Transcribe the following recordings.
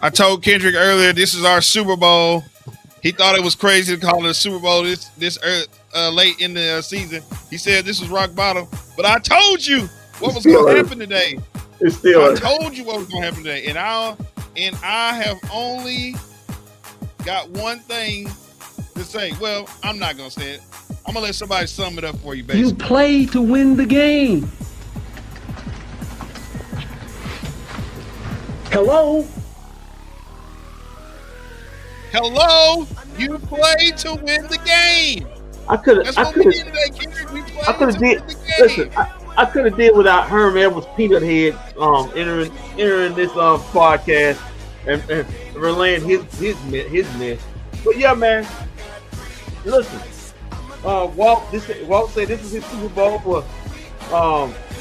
I told Kendrick earlier, this is our Super Bowl. He thought it was crazy to call it a Super Bowl this late in the season. He said this was rock bottom. But I told you what was going to happen today. I told you what was going to happen today. And I have only got one thing to say. Well, I'm not going to say it. I'm going to let somebody sum it up for you, basically. You play to win the game. Hello? Hello, you play to win the game. I could have did without Herm Edwards Peanut Head entering this podcast and relaying his mess. But yeah, man. Listen, Walt said this is his Super Bowl for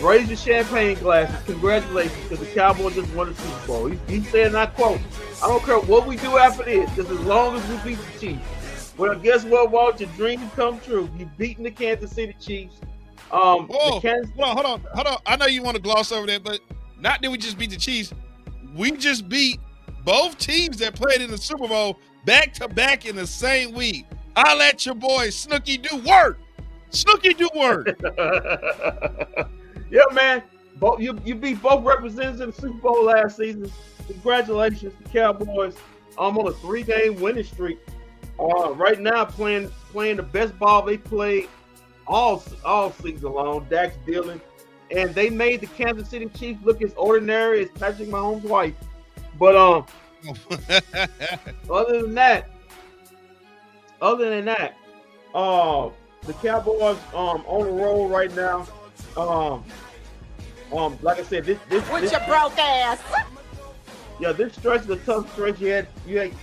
raise your champagne glasses. Congratulations, because the Cowboys just won the Super Bowl. He said, and I quote, I don't care what we do after this, just as long as we beat the Chiefs. Well, guess what, Walt? Your dreams come true. You've beaten the Kansas City Chiefs. Hold on. I know you want to gloss over that, but not that we just beat the Chiefs. We just beat both teams that played in the Super Bowl back to back in the same week. I let your boy Snooki do work. Snooki do work. Yeah, man. You beat both representatives in the Super Bowl last season. Congratulations, the Cowboys. I'm on a 3-game winning streak. Right now, playing the best ball they played all season long. Dax Dillon, and they made the Kansas City Chiefs look as ordinary as Patrick Mahomes' wife. But other than that, the Cowboys on the roll right now. Like I said, this with your broke ass. Yeah, this stretch is a tough stretch. You had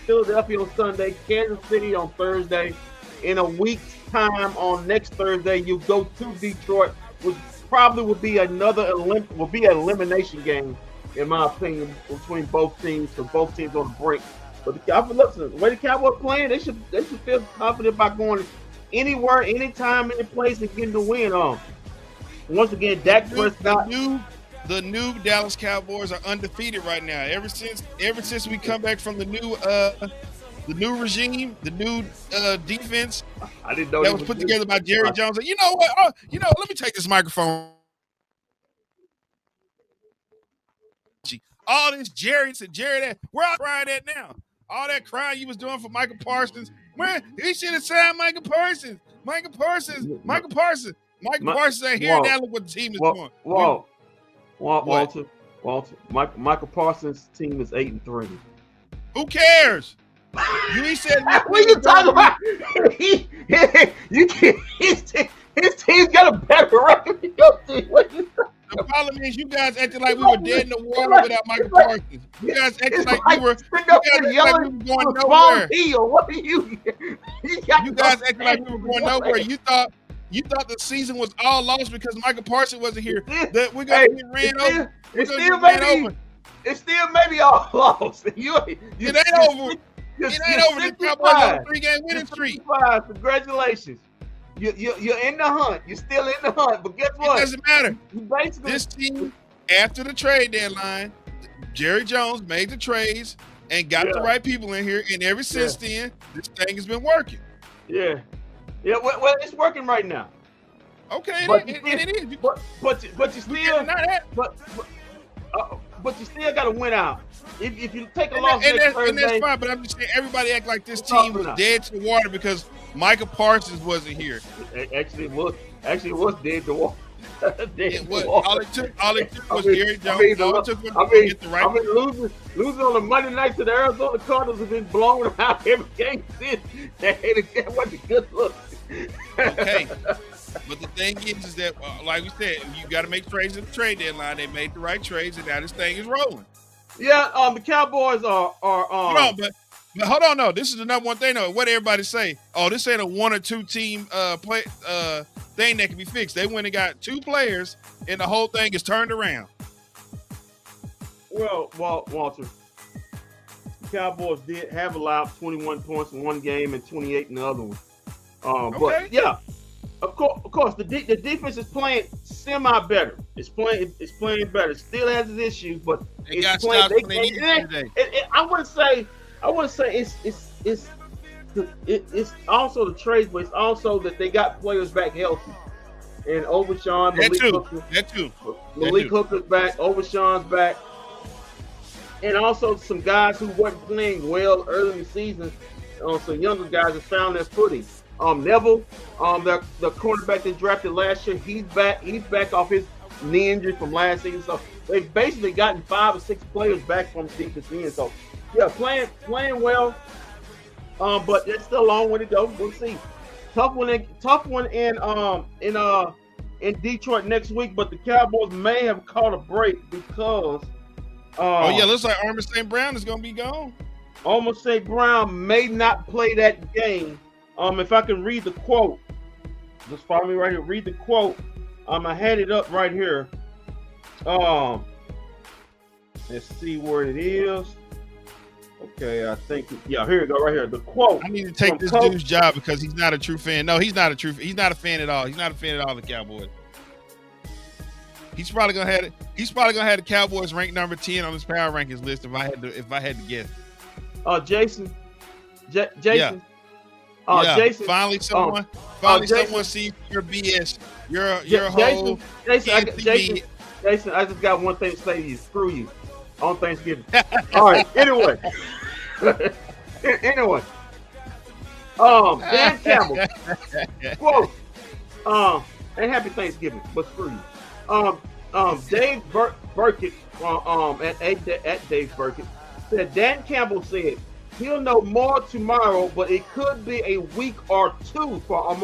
Philadelphia on Sunday, Kansas City on Thursday. In a week's time, on next Thursday, you go to Detroit, which probably will be an elimination game, in my opinion, between both teams. So both teams on the brink. But listen, the way the Cowboys playing, they should feel confident about going anywhere, anytime, any place, and getting the win on. Once again, Dak Prescott. The new Dallas Cowboys are undefeated right now. Ever since we come back from the new regime, the new defense, I didn't know that was put together by Jerry Jones. You know what? Let me take this microphone. All this Jerry that, where I crying at now? All that crying you was doing for Michael Parsons. Where he should have signed Michael Parsons. Michael Parsons ain't here now. Look what the team is doing. Walter, Michael Parsons' team is 8-3. Who cares? You said what are you talking about? His team's got a better record than your team. The problem is you guys acting like we were dead in the water without Michael Parsons. You guys acting like we were. Stick up there yelling, we were going nowhere. What are you? You guys acting like we were going nowhere. You thought the season was all lost because Michael Parsons wasn't here. That we're gonna get ran over. It still may be all lost. It ain't over. It ain't over. The Cowboys on a 3-game winning streak. Congratulations. You're in the hunt. You're still in the hunt. But guess what? It doesn't matter. This team, after the trade deadline, Jerry Jones made the trades and got the right people in here. And ever since then, this thing has been working. Yeah. Yeah, well, it's working right now. Okay, but it is. But you still but you still got to win out. If you take a loss next Thursday, and that's fine. But I'm just saying, everybody act like this team was dead to the water because Michael Parsons wasn't here. Actually, it was dead to the water. It was. All it took was Jerry Jones. All it took was to get the right. I mean, losing on a Monday night to the Arizona Cardinals have been blown out every game since. That wasn't a good look. Okay. But the thing is that, like we said, you got to make trades at the trade deadline. They made the right trades, and now this thing is rolling. Yeah, the Cowboys are. Hold on, but hold on, no. This is the number one thing, though. What everybody say? Oh, this ain't a 1 or 2 team thing that can be fixed. They went and got 2 players, and the whole thing is turned around. Well, Walter, the Cowboys did have allowed 21 points in one game and 28 in the other one. Okay. But yeah. Of course, the defense is playing semi better. It's playing better. It still has its issues, but it's playing. I wouldn't say it's also the trades, but it's also that they got players back healthy. And Overshawn, Malik Hooker's back. Overshawn's back, and also some guys who weren't playing well early in the season. Some younger guys have found their footing. Neville, the cornerback they drafted last year, he's back off his knee injury from last season. So they've basically gotten 5 or 6 players back from defense end. So yeah, playing well. But there's still a long way to go. We'll see. Tough one in Detroit next week, but the Cowboys may have caught a break because looks like Armor St. Brown is gonna be gone. Armor St. Brown may not play that game. If I can read the quote, just follow me right here. Read the quote. I had it up right here. Let's see where it is. Okay, I think here you go, right here. The quote. I need to take this dude's job because he's not a true fan. No, he's not a fan at all. He's not a fan at all of the Cowboys. He's probably gonna have the Cowboys ranked number 10 on his power rankings list if I had to guess. Jason. Yeah. Jason. Finally someone sees your BS. Your whole Jason, I just got one thing to say to you. Screw you. On Thanksgiving. All right. Anyway. Dan Campbell. Quote. And happy Thanksgiving, but screw you. Dave Burkett at Dave Burkett said Dan Campbell said he'll know more tomorrow, but it could be a week or 2 for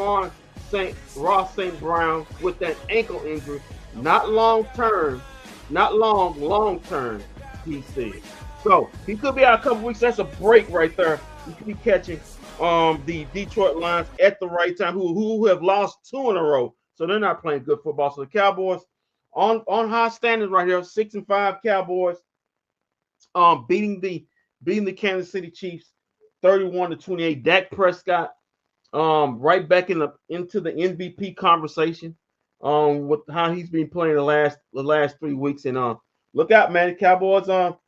Ross St. Brown with that ankle injury. Not long term, he said. So he could be out a couple weeks. That's a break right there. You could be catching the Detroit Lions at the right time, who have lost 2 in a row. So they're not playing good football. So the Cowboys on high standards right here, 6-5 Cowboys, beating the Kansas City Chiefs 31-28. Dak Prescott right back into the MVP conversation with how he's been playing the last 3 weeks. And look out, man. The Cowboys are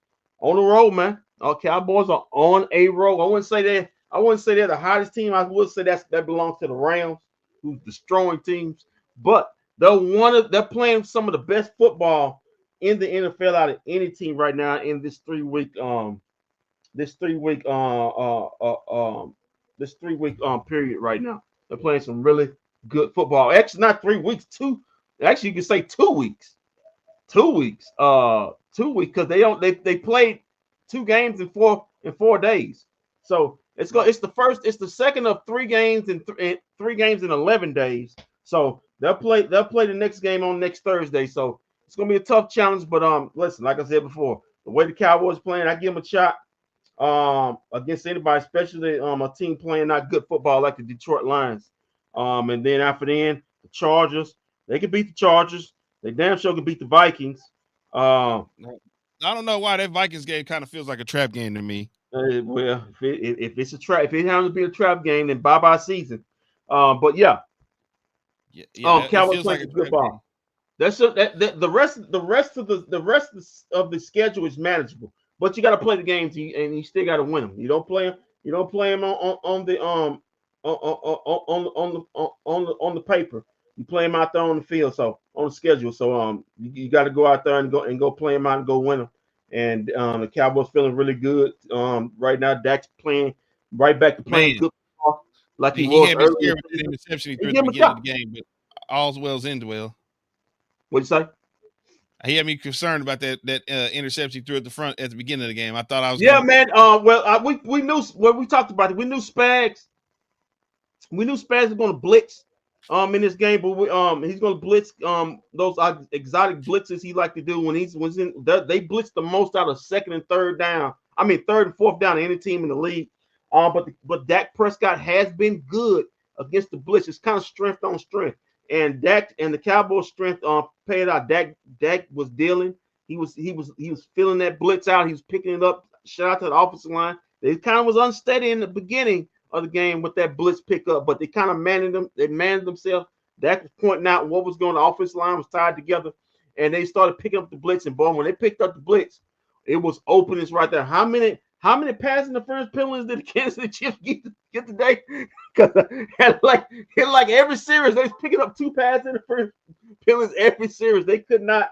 on the road, man. Cowboys are on a roll. I wouldn't say they're the hottest team. I would say that belongs to the Rams, who's destroying teams. But they're playing some of the best football in the NFL out of any team right now in this 3-week period right now. They're playing some really good football. Actually, not 3 weeks, 2. Actually, you can say 2 weeks. 2 weeks. 2 weeks because they played 2 games in 4 days. So it's the second of 3 games in 3 games in 11 days. So they'll play the next game on next Thursday. So It's gonna be a tough challenge, but listen, like I said before, the way the Cowboys playing, I give them a shot against anybody, especially a team playing not good football like the Detroit Lions. And then after then, the Chargers, they can beat the Chargers. They damn sure can beat the Vikings. I don't know why that Vikings game kind of feels like a trap game to me. Well, if it's a trap, if it happens to be a trap game, then bye season. But yeah, Cowboys playing like good ball. That's the rest of the schedule is manageable, but you got to play the games and you still got to win them. You don't play them. You don't play them on the paper. You play them out there on the field, so on the schedule. So you got to go out there and go play them out and go win them. And the Cowboys feeling really good right now. Dak's playing right back to playing good ball like he was earlier. He had me interception he threw at the beginning of the game, but all's well's end well. What'd you say? He had me concerned about that interception he threw at the beginning of the game. I thought I was man. We knew we talked about it. We knew Spags. We knew Spags was going to blitz in this game, but he's going to blitz those exotic blitzes he like to do when they blitz the most out of second and third down. I mean third and fourth down to any team in the league. But Dak Prescott has been good against the blitz. It's kind of strength on strength. And Dak and the Cowboys' strength paid out. Dak was dealing. He was filling that blitz out. He was picking it up. Shout out to the offensive line. They kind of was unsteady in the beginning of the game with that blitz pickup, but they kind of managed them. They managed themselves. Dak was pointing out what was going on. The offensive line was tied together, and they started picking up the blitz. And boy, when they picked up the blitz, it was openness right there. How many pass interference penalties did the Kansas City Chiefs get today? Because like every series, they was picking up 2 pass interference penalties every series. They could not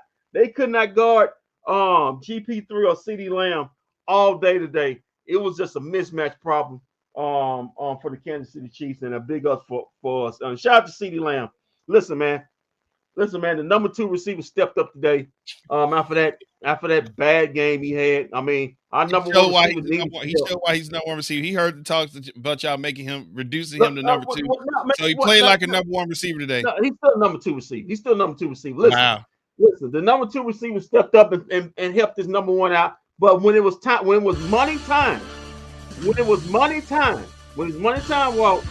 guard GP3 or CeeDee Lamb all day today. It was just a mismatch problem for the Kansas City Chiefs, and a big up for us. Shout out to CeeDee Lamb. Listen, man, the number 2 receiver stepped up today. After that bad game he had, I mean, our number 1 receiver. He showed why he's not 1 receiver. He heard the talks about y'all reducing him to number 2. So he played like a number 1 receiver today. No, he's still number 2 receiver. Listen, the number 2 receiver stepped up and helped his number 1 out. But when it was money time, well,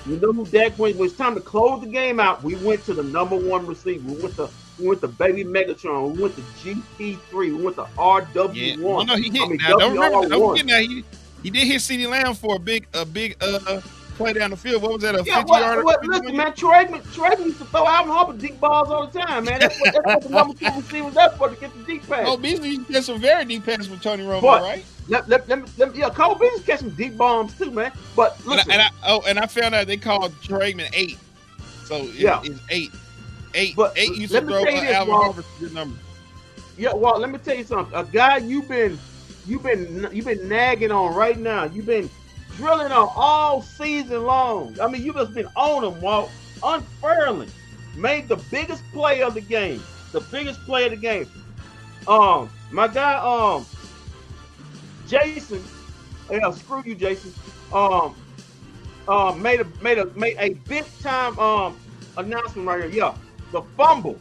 you know who Dak went. When it's time to close the game out, we went to the number 1 receiver. We went to Baby Megatron. We went to GP3. We went to RW1. Yeah. Oh, no, he hit. Don't forget now. He did hit CeeDee Lamb for a big play down the field. What was that? A 50-yarder? Listen, man, Troy used to throw Alvin Harper deep balls all the time, man. That's what the number 2 receiver was for, to get the deep pass. Oh, Beasley used to get some very deep passes from Tony Romo, right? Cole Beasley catch some deep bombs too, man. But listen, and I found out they called Troy Aikman 8. So it's 8. 8 used to throw Alvin Harper a good number. Yeah, well, let me tell you something. A guy you've been nagging on right now. You've been drilling on all season long. I mean, you just been on him, Walt, unfairly. Made the biggest play of the game. My guy, Jason. Yeah, screw you, Jason. Made a big time announcement right here. Yeah, the fumble.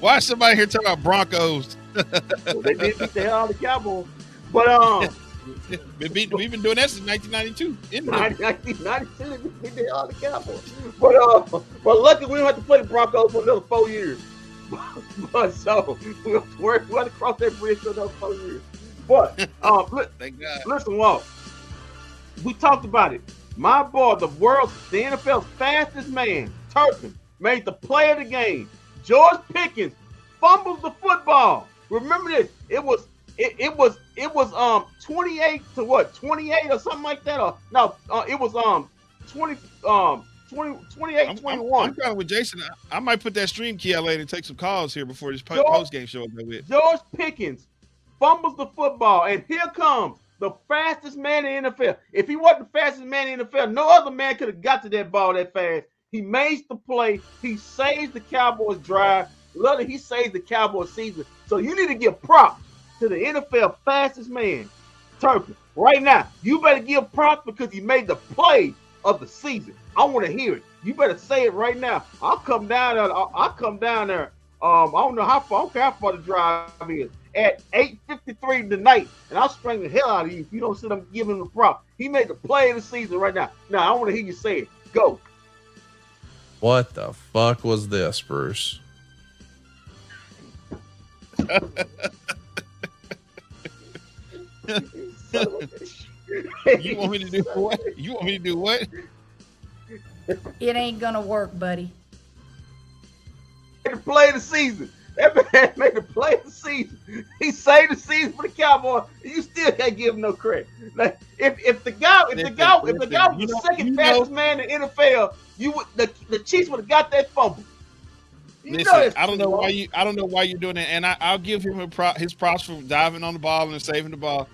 Why is somebody here talking about Broncos? Well, they did beat the hell out of the Cowboys, but we've been doing that since 1992. 1992, they beat the hell out of the Cowboys. But luckily we don't have to play the Broncos for another 4 years. But so we're going to cross that bridge for another 4 years. But thank God. Listen, Walt, we talked about it. My boy, the NFL's fastest man, Turpin, made the play of the game. George Pickens fumbles the football. Remember this? It was 28 to what? 28 or something like that. It was 28-21. I'm kind of with Jason. I might put that stream key out later and take some calls here before this post game show. George Pickens fumbles the football, and here comes the fastest man in the NFL. If he wasn't the fastest man in the NFL, no other man could have got to that ball that fast. He makes the play. He saves the Cowboys drive. Literally, he saves the Cowboys season. So you need to give props to the NFL fastest man, Turpin. Right now, you better give props because he made the play of the season. I want to hear it. You better say it right now. I'll come down there I don't know how far. I don't care how far the drive is. At 8:53 tonight, and I'll string the hell out of you if you don't sit up and give him the prop. He made the play of the season right now. Now I want to hear you say it. Go. What the fuck was this, Bruce? You want me to do what? You want me to do what? It ain't gonna work, buddy. The play of the season. That man made the play of the season. He saved the season for the Cowboys. You still can't give him no credit. Like if the guy was the second fastest man in the NFL, the Chiefs would have got that fumble. Listen, I don't know why you're doing that, and I'll give him his props for diving on the ball and saving the ball.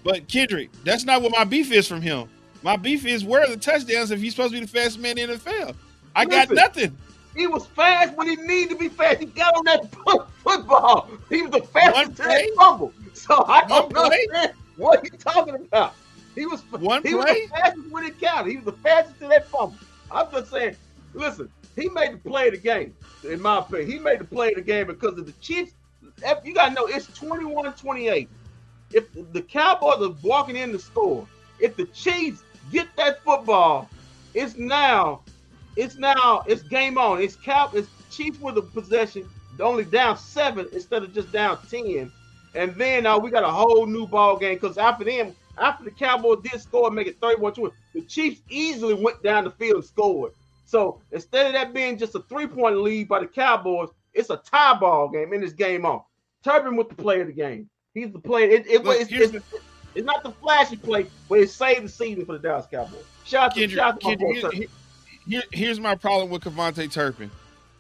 But Kendrick, that's not what my beef is from him. My beef is where are the touchdowns if he's supposed to be the fastest man in the NFL? I got nothing. He was fast when he needed to be fast. He got on that football. He was the fastest to that fumble. So I don't understand what you're talking about. He was the fastest when it counted. He was the fastest to that fumble. I'm just saying, listen, he made the play of the game, in my opinion. He made the play of the game because of the Chiefs. You got to know, it's 21-28. If the Cowboys are walking in the score, if the Chiefs get that football, it's game on. It's Chiefs with the possession, only down 7 instead of just down 10. And then we got a whole new ball game because after the Cowboys did score and make it 31-20, the Chiefs easily went down the field and scored. So instead of that being just a 3-point lead by the Cowboys, it's a tie ball game in this game on. Turpin with the play of the game. He's the player. It's not the flashy play, but it saved the season for the Dallas Cowboys. Shout out to my boy Turpin. Here's my problem with Kevontae Turpin.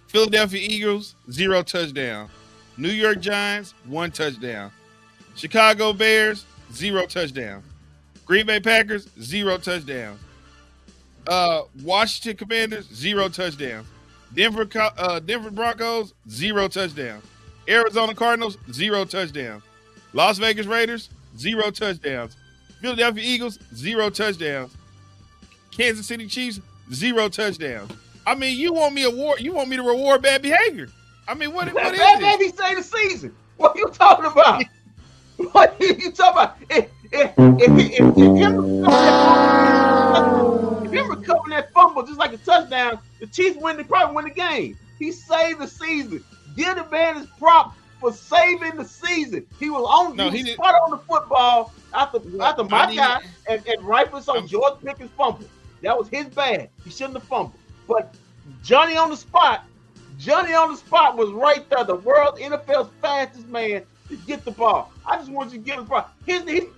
Philadelphia Eagles, 0 touchdown. New York Giants, 1 touchdown. Chicago Bears, 0 touchdown. Green Bay Packers, 0 touchdowns. Washington Commanders, 0 touchdowns. Denver Broncos, 0 touchdowns. Arizona Cardinals, 0 touchdowns. Las Vegas Raiders, 0 touchdowns. Philadelphia Eagles, 0 touchdowns. Kansas City Chiefs, 0 touchdowns. I mean, you want me to reward bad behavior. I mean, what is it? Bad behavior saved the season. What are you talking about? What are you talking about? If him recovering that fumble just like a touchdown, the Chiefs probably win the game. He saved the season. Give the man his prop for saving the season. He was on the football after my guy and rightfully so George Pickens fumbled. That was his bad. He shouldn't have fumbled. But Johnny on the spot was right there. The world NFL's fastest man to get the ball. I just want you to give him the ball.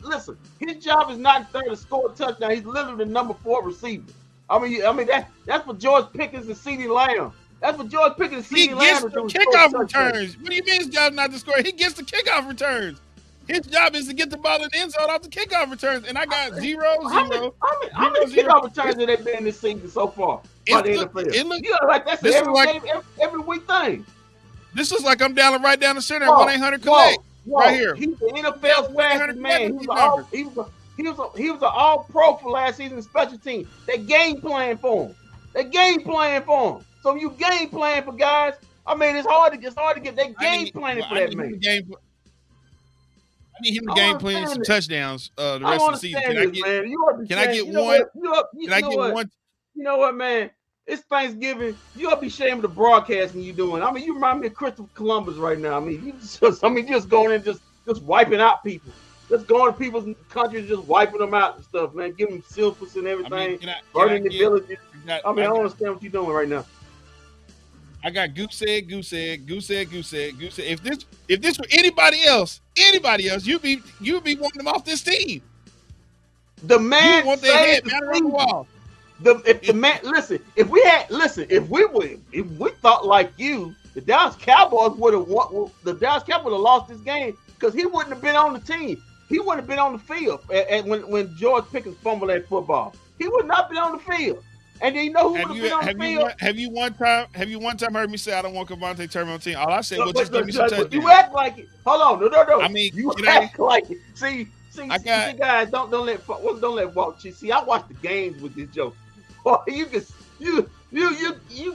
Listen, his job is not there to score a touchdown. He's literally the number 4 receiver. I mean that's for George Pickens and CeeDee Lamb. That's what George Pickens and CeeDee Lamb are doing. He gets the kickoff returns. What do you mean his job not to score? He gets the kickoff returns. His job is to get the ball in the end zone off the kickoff returns. And I got 0, 0. How many kickoff returns have they been this season so far? That's every week thing. This is like I'm right down the center at 1-800-COLLECT. Right here. He's the NFL's fastest man. He was an all-pro for last season special team. They game plan for him. So you game plan for guys. I mean, it's hard to get that game planning for that man. I need him to game plan some touchdowns the rest of the season. Can I get one? You know what, man? It's Thanksgiving. You ought to be ashamed of the broadcasting you're doing. I mean, you remind me of Christopher Columbus right now. I mean, just going in just wiping out people. Just going to people's countries, just wiping them out and stuff, man. Giving them syphilis and everything. Burning the villages. I don't understand what you're doing right now. I got goose egg. If this were anybody else, you'd be wanting them off this team. The man want their head mounted on the wall. If we thought like you, the Dallas Cowboys would have won. The Dallas Cowboys would have lost this game because he wouldn't have been on the team. He wouldn't have been on the field when George Pickens fumbled that football. He would not been on the field. And do you know who would have been on the field? Have you one time heard me say I don't want Kevontae Turpin on the team? All I said was just give me some touchdowns. You act like it. Hold on, no. I mean, you act like it. See, guys, don't let Walt. See, I watch the games with this joke. You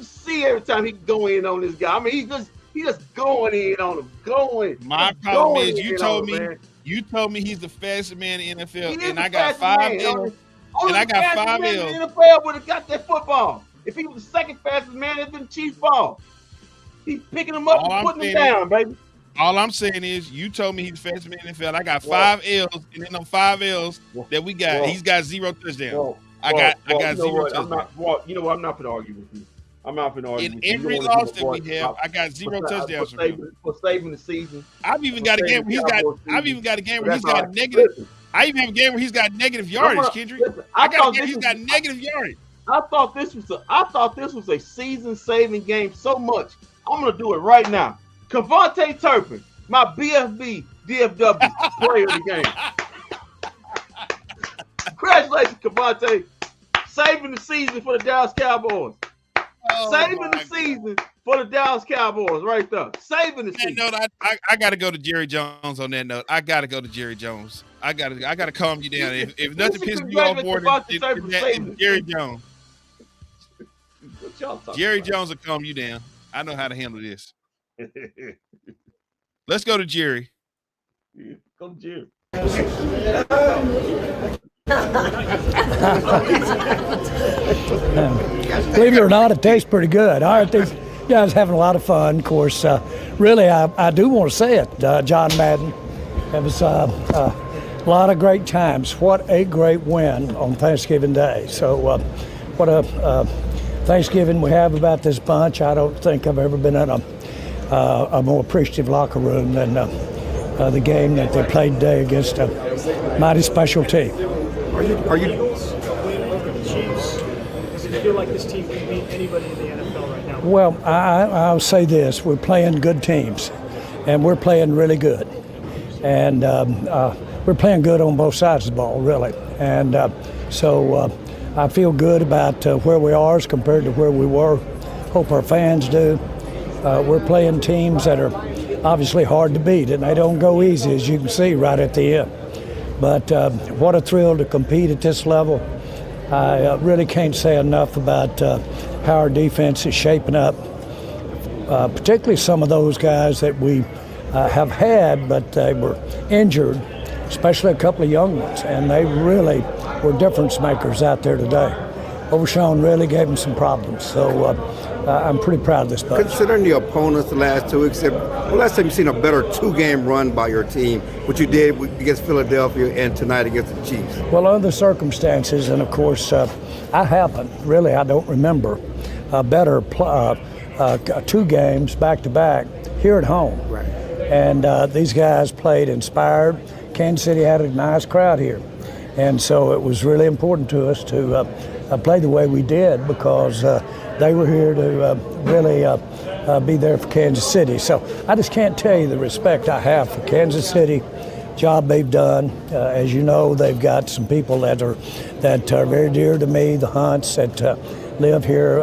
see every time he go in on this guy. I mean, He just going in on him, going. My just problem going is in on him, man. you told me he's the fastest man in the He NFL, is and the I got fastest 5 man. L's. Only And I the got fastest 5 man L's. in the NFL would have got that football. If he was the second fastest man, it'd been Chiefs ball. He's picking him up and putting him down, baby. All I'm saying is, you told me he's the fastest man in the NFL. I got 5 L's, and in them 5 L's that we got, he's got 0 touchdowns. I got 0 touchdowns. You know what? I'm not going to argue with you. I'm not going to argue with you. In every loss that we have, I got 0 touchdowns from him. For saving the season. I've even got a game where he's got negative. I even have a game where he's got negative yardage, Kendrick. I got a game he's got negative yardage. I thought this was a season-saving game so much. I'm gonna do it right now. Kevontae Turpin, my bFb DFW player of the game. Congratulations, Kevontae, saving the season for the Dallas Cowboys. Saving the season for the Dallas Cowboys, right there. Saving the season. Note, I got to go to Jerry Jones on that note. I got to go to Jerry Jones. I got to calm you down. If nothing pisses you off more than Jerry Jones. Jerry Jones will calm you down. I know how to handle this. Let's go to Jerry. Yeah, go to Jerry. Believe it or not, it tastes pretty good. All right, these guys having a lot of fun. Of course, really, I do want to say it, John Madden. It was a lot of great times. What a great win on Thanksgiving Day. So what a Thanksgiving we have about this bunch. I don't think I've ever been in a more appreciative locker room than the game that they played today against a mighty special team. Are you Chiefs? Does it feel like this team can beat anybody in the NFL right now? Well, I'll say this: we're playing good teams, and we're playing really good, and we're playing good on both sides of the ball, really. And so I feel good about where we are as compared to where we were. Hope our fans do. We're playing teams that are obviously hard to beat, and they don't go easy, as you can see right at the end. But what a thrill to compete at this level. I really can't say enough about how our defense is shaping up, particularly some of those guys that we have had, but they were injured, especially a couple of young ones, and they really were difference makers out there today. Overshawn really gave them some problems, so I'm pretty proud of this bunch. Considering the opponents the last 2 weeks, last time you've seen a better 2-game run by your team, what you did against Philadelphia and tonight against the Chiefs? Well, under the circumstances, and of course, I haven't. Really, I don't remember a better 2 games back-to-back here at home. Right. And these guys played inspired. Kansas City had a nice crowd here. And so it was really important to us to play the way we did because they were here to really be there for Kansas City. So I just can't tell you the respect I have for Kansas City, job they've done. As you know, they've got some people that are very dear to me, the Hunts that live here.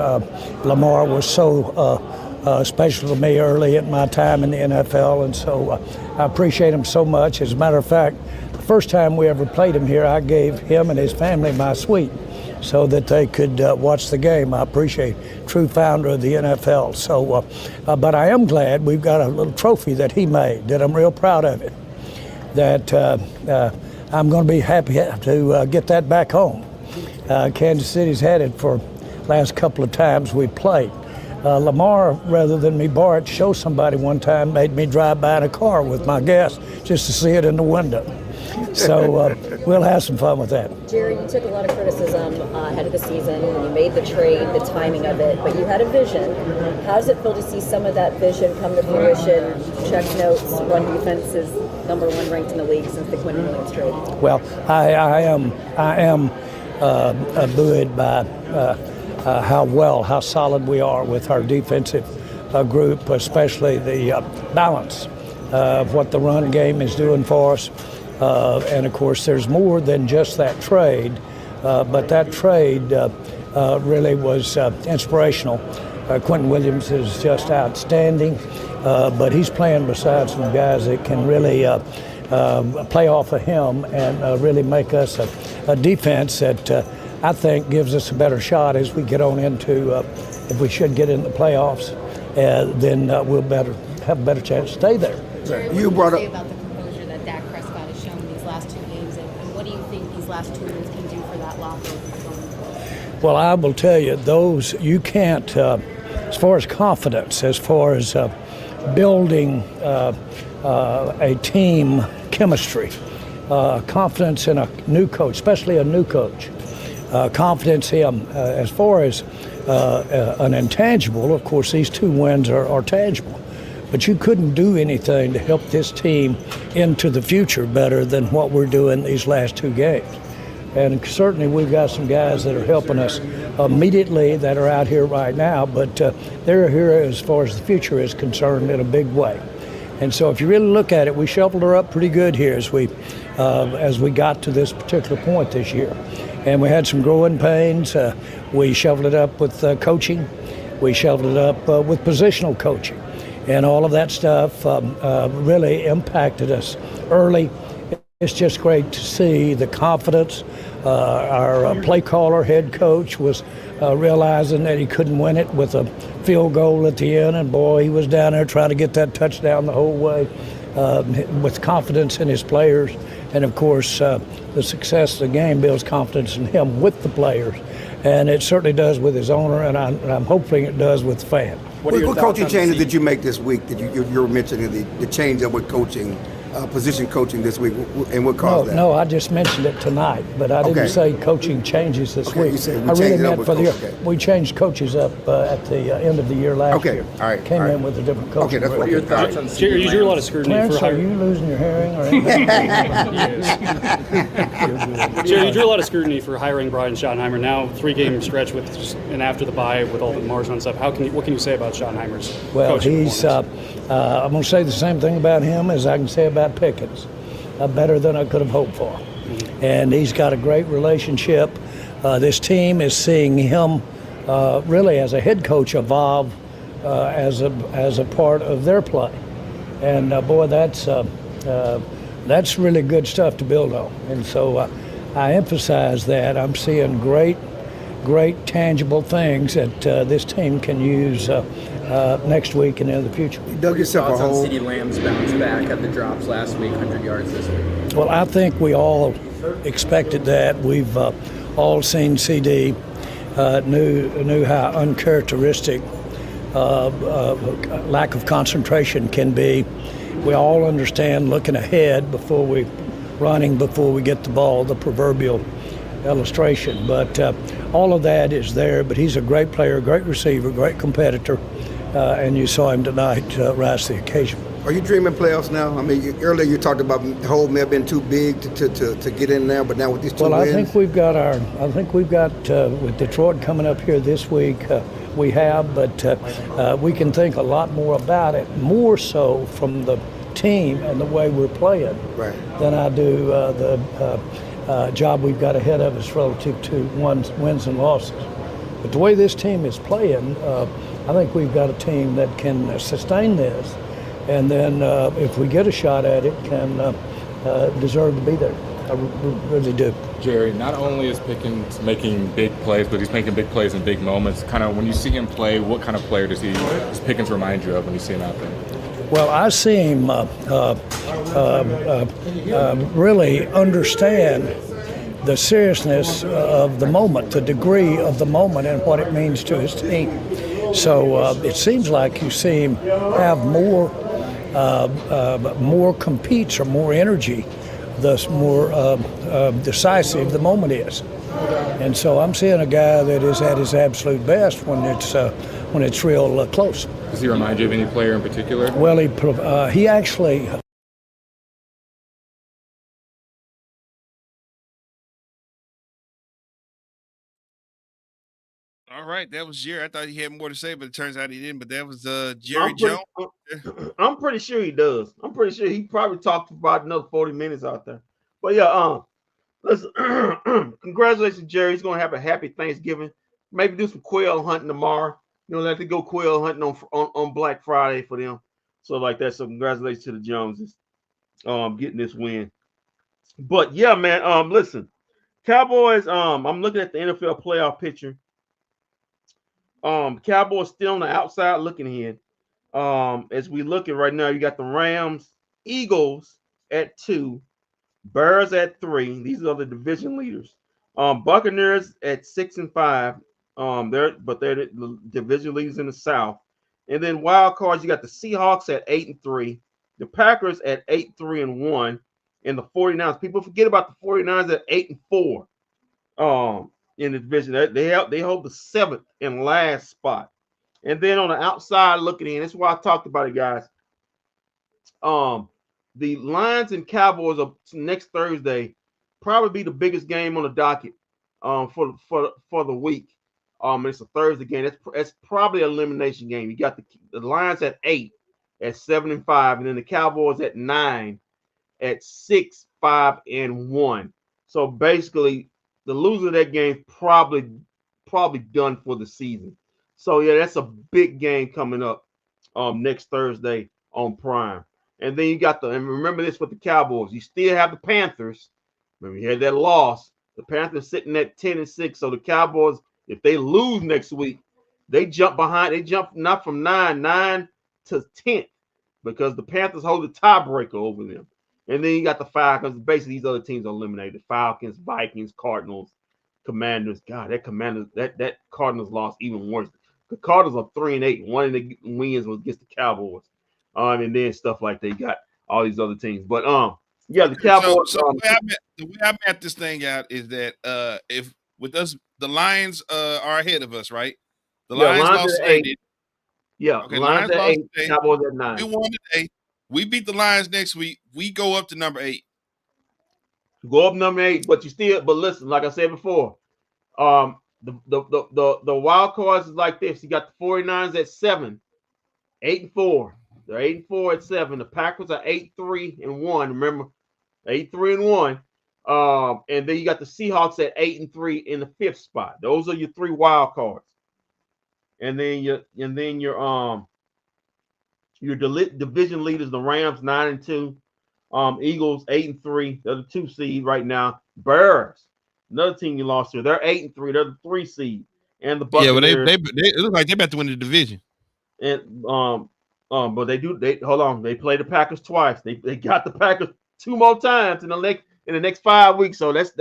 Lamar was so special to me early in my time in the NFL, and so I appreciate him so much. As a matter of fact, the first time we ever played him here, I gave him and his family my suite so that they could watch the game. I appreciate true founder of the NFL. So, but I am glad we've got a little trophy that he made, that I'm real proud of it, that I'm going to be happy to get that back home. Kansas City's had it for the last couple of times we played. Lamar, rather than me borrow it to show somebody one time, made me drive by in a car with my guests just to see it in the window. So we'll have some fun with that. Jerry, you took a lot of criticism ahead of the season when you made the trade, the timing of it, but you had a vision. How does it feel to see some of that vision come to fruition? Check notes, run defense is #1 ranked in the league since the Quinn Williams trade. Well, I am buoyed by how solid we are with our defensive group, especially the balance of what the run game is doing for us. And of course, there's more than just that trade, but that trade really was inspirational. Quentin Williams is just outstanding, but he's playing beside some guys that can really play off of him and really make us a defense that I think gives us a better shot as we get on into, if we should get in the playoffs, then we'll have a better chance to stay there. You brought up about the composure that Dak Prescott has shown these last 2 games, and what do you think these last 2 wins can do for that locker room going forward? Well, I will tell you, those you can't, as far as confidence, as far as building a team chemistry, confidence in a new coach, especially a new coach, confidence in as far as an intangible. Of course, these 2 wins are tangible, but you couldn't do anything to help this team into the future better than what we're doing these last 2 games. And certainly we've got some guys that are helping us immediately that are out here right now, but they're here as far as the future is concerned in a big way. And so if you really look at it, we shuffled her up pretty good here as we got to this particular point this year. And we had some growing pains. We shuffled it up with coaching. We shuffled it up with positional coaching. And all of that stuff really impacted us early. It's just great to see the confidence. Our play caller, head coach, was realizing that he couldn't win it with a field goal at the end, and boy, he was down there trying to get that touchdown the whole way with confidence in his players. And of course, the success of the game builds confidence in him with the players, and it certainly does with his owner, and I'm hoping it does with the fan. What coaching changes did you make this week? That you were mentioning the change up with coaching, position coaching this week, and what caused that? No, I just mentioned it tonight, but I didn't say coaching changes this week. You said I really meant for the year. Okay. We changed coaches up at the end of the year last year. All right. Came in with a different coach. Okay, that's what Your thoughts on Jerry, you drew a lot of scrutiny Clarence, for are you losing your hearing or anything? Jerry, you drew a lot of scrutiny for hiring Brian Schottenheimer. Now 3-game stretch with and after the bye with all the Marshall and stuff. What can you say about Schottenheimer's coaching He's. I'm going to say the same thing about him as I can say about Pickens. Better than I could have hoped for. And he's got a great relationship. This team is seeing him really as a head coach evolve as a part of their play. And boy, that's really good stuff to build on. And so I emphasize that. I'm seeing great tangible things that this team can use next week and in the future. You dug yourself a hole. CeeDee Lamb's bounce back at the drops last week, 100 yards this week. Well, I think we all expected that. We've all seen CD, knew how uncharacteristic lack of concentration can be. We all understand looking ahead before we get the ball, the proverbial illustration. But all of that is there. But he's a great player, great receiver, great competitor, and you saw him tonight rise to the occasion. Are you dreaming playoffs now? I mean, earlier you talked about the hole may have been too big to get in there, but now with these 2 wins. I think we've got with Detroit coming up here this week. We have, but we can think a lot more about it, more so from the team and the way we're playing, than I do the job we've got ahead of us relative to wins and losses. But the way this team is playing, I think we've got a team that can sustain this, and then if we get a shot at it, can deserve to be there. I really do. Jerry, not only is Pickens making big plays, but he's making big plays in big moments. Kind of when you see him play, what kind of player does Pickens remind you of when you see him out there? Well, I see him really understand the seriousness of the moment, the degree of the moment, and what it means to his team. So it seems like you see him have more competes or more energy, thus more decisive the moment is. And so I'm seeing a guy that is at his absolute best when it's real close. Does he remind you of any player in particular? Well, he actually. All right, that was Jerry. I thought he had more to say, but it turns out he didn't. But that was Jerry Jones. I'm pretty sure he does. I'm pretty sure he probably talked for about another 40 minutes out there. But yeah, listen, congratulations, Jerry. He's gonna have a happy Thanksgiving. Maybe do some quail hunting tomorrow. You know, let them go quail hunting on Black Friday for them. So like that. So congratulations to the Joneses, getting this win. But yeah, man. Listen, Cowboys. I'm looking at the NFL playoff picture. Cowboys still on the outside looking in. As we looking right now, you got the Rams, Eagles at 2, Bears at 3. These are the division leaders. Buccaneers at 6-5. They're the division leaders in the South. And then wild cards, you got the Seahawks at 8-3, the Packers at 8-3-1, and the 49ers. People forget about the 49ers at 8-4. In the division, they hold the 7th and last spot. And then on the outside looking in, that's why I talked about it, guys. The Lions and Cowboys are next Thursday, probably be the biggest game on the docket for the week. It's a Thursday game. That's probably an elimination game. You got the Lions at 8 at 7-5, and then the Cowboys at 9 at 6-5-1. So basically, the loser of that game probably done for the season. So yeah, that's a big game coming up next Thursday on Prime. And then you got and remember this with the Cowboys. You still have the Panthers. Remember, you had that loss. The Panthers sitting at 10-6. So the Cowboys, if they lose next week, they jump behind. They jump not from 9 to 10th because the Panthers hold the tiebreaker over them. And then you got the Falcons. Basically, these other teams are eliminated. Falcons, Vikings, Cardinals, Commanders. God, that Cardinals lost even worse. The Cardinals are 3-8. One of the wins was against the Cowboys. And then stuff like they got all these other teams. But yeah, the Cowboys. So the way I map this thing out is that if with us the Lions are ahead of us, right? The Lions lost today. Yeah, okay, Lions at 8, Cowboys at 9. We won today. We beat the Lions next week. We go up to number 8. Go up number 8, but listen, like I said before, the wild cards is like this. You got the 49ers at 7, 8-4. They're 8-4 at 7. The Packers are 8-3-1. Remember, 8-3-1. And then you got the Seahawks at 8-3 in the 5th spot. Those are your 3 wild cards. And then your division leaders, the Rams 9-2, Eagles 8-3. They're the 2 seed right now. Bears, another team you lost here. They're 8-3. They're the 3 seed. And the Buccaneers. Yeah, but they look like they're about to win the division. And but hold on. They play the Packers twice. They got the Packers 2 more times in the next 5 weeks. So that's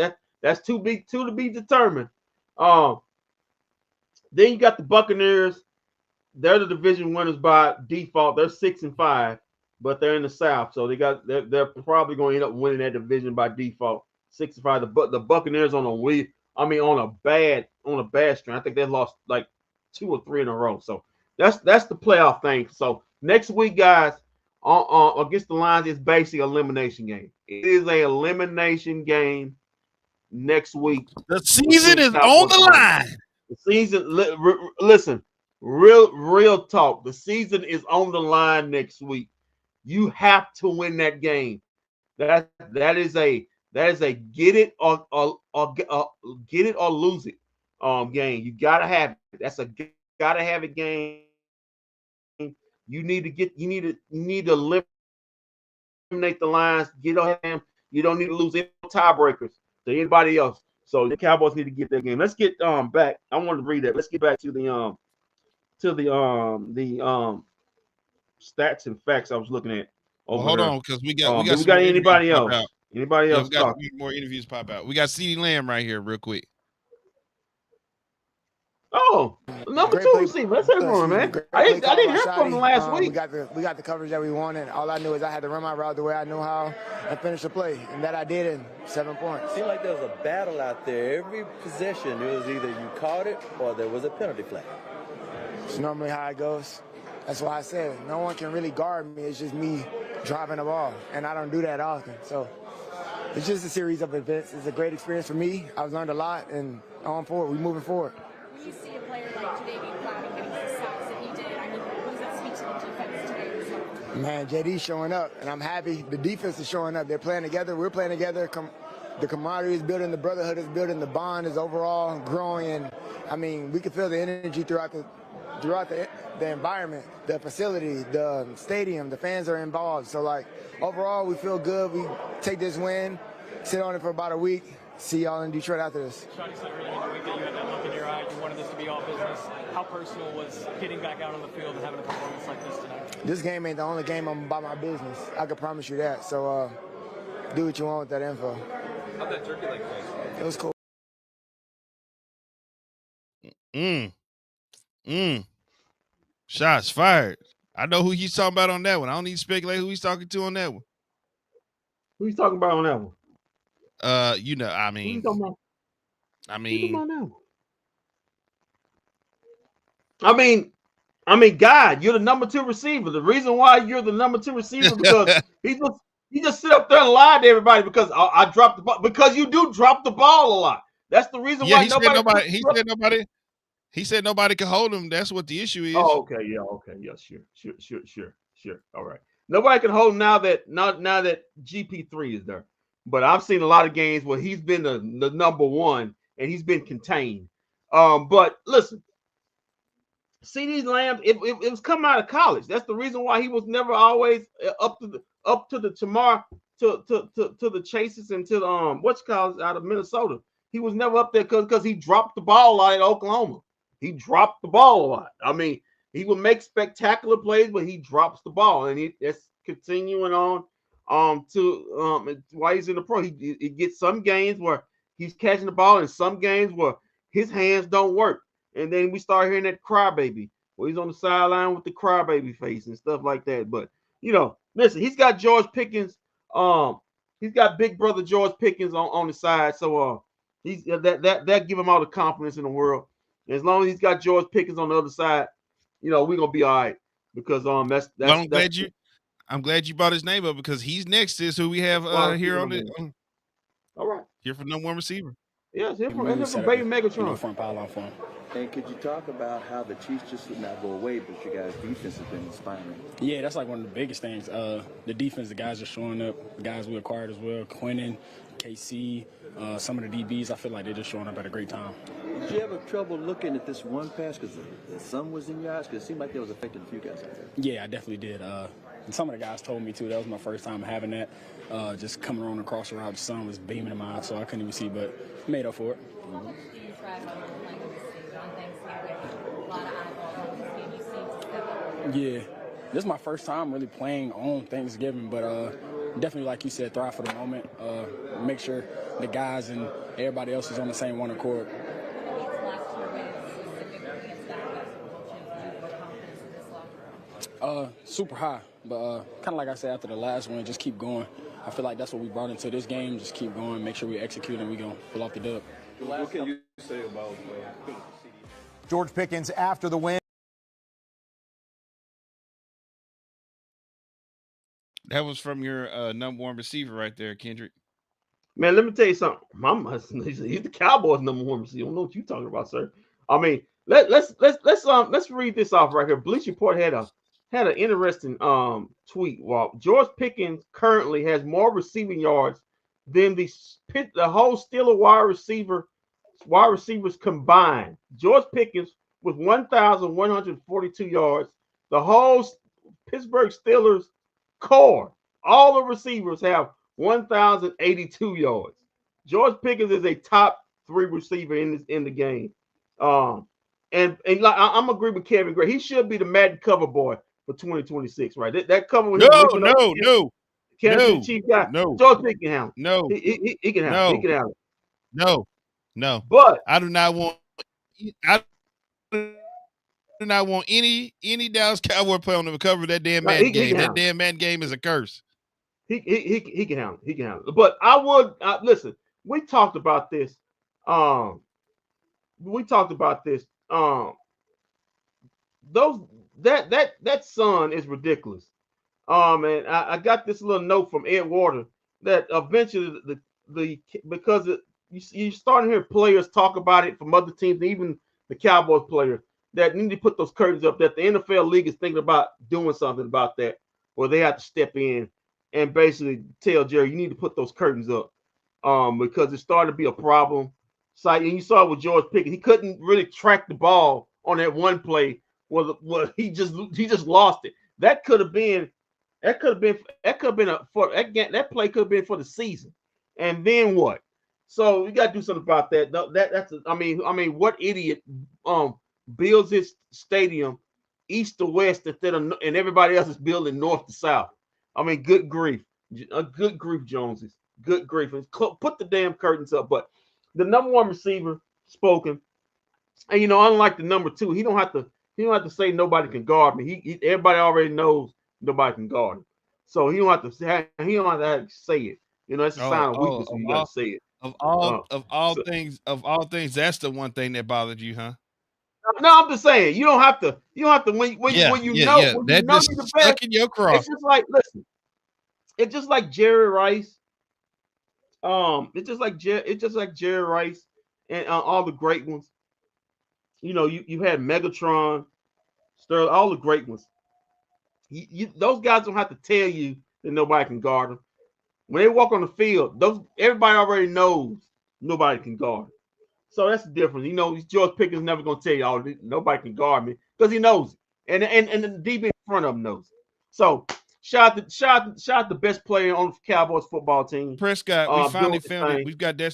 to be determined. Then you got the Buccaneers. They're the division winners by default. They're 6-5, but they're in the South, so they're probably going to end up winning that division by default. 6-5. The Buccaneers on a bad string. I think they lost like 2 or 3 in a row. So that's the playoff thing. So next week, guys, against the Lions, it's basically an elimination game. It is an elimination game next week. The season is on the line. The season. Listen. Real talk. The season is on the line next week. You have to win that game. That is a get it or lose it game. You gotta have it. That's a gotta have it game. You need to eliminate the Lions. Get on him. You don't need to lose any tiebreakers to anybody else. So the Cowboys need to get that game. Let's get back. I wanted to read that. Let's get back to the stats and facts I was looking at. Hold on, because we got anybody else? Anybody else? We got more interviews pop out. We got CeeDee Lamb right here, real quick. Oh, number 2 receiver. Let's hear from him, man. I didn't hear from him last week. We got the coverage that we wanted. All I knew is I had to run my route the way I knew how and finish the play, and that I did in 7 points. It seemed like there was a battle out there. Every possession, it was either you caught it or there was a penalty flag. It's normally how it goes. That's why I said no one can really guard me. It's just me driving the ball, and I don't do that often. So it's just a series of events. It's a great experience for me. I've learned a lot, and on forward, we're moving forward. When you see a player like Jadeveon Clowney getting the sacks that he did, I mean, what does that speak to the defense today? Man, JD's showing up, and I'm happy. The defense is showing up. They're playing together. We're playing together. The camaraderie is building. The brotherhood is building. The bond is overall growing. And, I mean, we can feel the energy throughout the environment, the facility, the stadium. The fans are involved. So, like, overall, we feel good. We take this win, sit on it for about a week, see y'all in Detroit after this. Sean, you said earlier in the week that you had that look in your eye. You wanted this to be all business. How personal was getting back out on the field and having a performance like this tonight? This game ain't the only game I'm about my business. I can promise you that. So do what you want with that info. How'd that turkey leg taste? It was cool. Shots fired. I know who he's talking about on that one. I don't need to speculate who he's talking to on that one. Who you talking about on that one? You know, I Who you mean, talking about? I Who you talking mean, about now? I mean, God, you're the number 2 receiver. The reason why you're the number 2 receiver because he just sit up there and lie to everybody because I dropped the ball because you do drop the ball a lot. That's the reason yeah, why he said nobody could hold him. That's what the issue is. Oh, okay, yeah, sure. All right. Nobody can hold him now that GP3 is there. But I've seen a lot of games where he's been the number 1 and he's been contained. But listen, CeeDee Lamb, it was coming out of college. That's the reason why he was never always up to the Chases and to the out of Minnesota. He was never up there because he dropped the ball a lot at Oklahoma. He dropped the ball a lot. I mean, he would make spectacular plays, but he drops the ball, and that's continuing on while he's in the pro. He gets some games where he's catching the ball, and some games where his hands don't work. And then we start hearing that crybaby, where he's on the sideline with the crybaby face and stuff like that. But listen, he's got George Pickens. He's got big brother George Pickens on the side. So he's that give him all the confidence in the world. And as long as he's got George Pickens on the other side, we're gonna be all right. Because that's I'm glad you brought his name up because he's next is who we have here on the all right. Here for number 1 receiver. Yeah, it's here for baby Megatron. Front pylon for him. And could you talk about how the Chiefs just did not go away, but your guys' defense has been inspiring? Yeah, that's like one of the biggest things. The defense, the guys are showing up. The guys we acquired as well, Quinnen, KC, some of the DBs. I feel like they're just showing up at a great time. Did you have trouble looking at this one pass because the sun was in your eyes? Because it seemed like that was affecting a few guys out there. Yeah, I definitely did. And some of the guys told me too. That was my first time having that. Just coming on across the route, the sun was beaming in my eyes, so I couldn't even see, but made up for it. You tried on Thanksgiving, a lot of eyeballs on this game. You seem to step up. Yeah, this is my first time really playing on Thanksgiving, but definitely, like you said, thrive for the moment. Make sure the guys and everybody else is on the same one accord. Super high, but kind of like I said after the last one, just keep going. I feel like that's what we brought into this game. Just keep going, make sure we execute, and we're going to pull off the dub. What can you say about George Pickens after the win? That was from your number 1 receiver right there, Kendrick. Man, let me tell you something. He's the Cowboys' number 1 receiver. I don't know what you're talking about, sir. I mean, let's read this off right here. Bleacher Report had an interesting tweet. Well, George Pickens currently has more receiving yards than the whole Steelers wide receivers combined. George Pickens with 1,142 yards. The whole Pittsburgh Steelers core, all the receivers have 1,082 yards. George Pickens is a top 3 receiver in the game. And like I'm agree with Kevin Gray. He should be the Madden cover boy for 2026, right? That cover with no. Kansas Chief guy. No. George Pickens can handle. No. He can handle. He can handle. No. But I do not want any Dallas Cowboy player on the cover of that damn Madden game. That damn Madden game is a curse. He can handle. He can handle. But I would listen. We talked about this. That sun is ridiculous. And I got this little note from Ed Water that eventually because you're starting to hear players talk about it from other teams, even the Cowboys players that need to put those curtains up. That the NFL league is thinking about doing something about that, where they have to step in and basically tell Jerry, you need to put those curtains up, because it's starting to be a problem. So, and you saw it with George Pickens, he couldn't really track the ball on that one play. Well, he just lost it. That play could have been for the season. And then what? So you got to do something about that. I mean, what idiot builds his stadium east to west instead of and everybody else is building north to south? I mean, good grief, good grief, Joneses, good grief. Put the damn curtains up. But the number one receiver spoken, and unlike the number two, he don't have to say nobody can guard me. Everybody already knows nobody can guard him, so he don't have to say it. That's a sign of weakness when you got to say it. Of all So, things, that's the one thing that bothered you, huh? no, I'm just saying you don't have to when you know That you're just the stuck best. in your craw. It's just like listen, it's just like Jerry Rice. It's just like Jerry Rice and all the great ones. You had Megatron, Sterling, all the great ones. Those guys don't have to tell you that nobody can guard them. When they walk on the field, everybody already knows nobody can guard them. So that's the difference. George Pickens never gonna tell you, "Oh, nobody can guard me," because he knows it, and the DB in front of him knows it. So shout out the best player on the Cowboys football team. Prescott, we finally found it. We've got Dak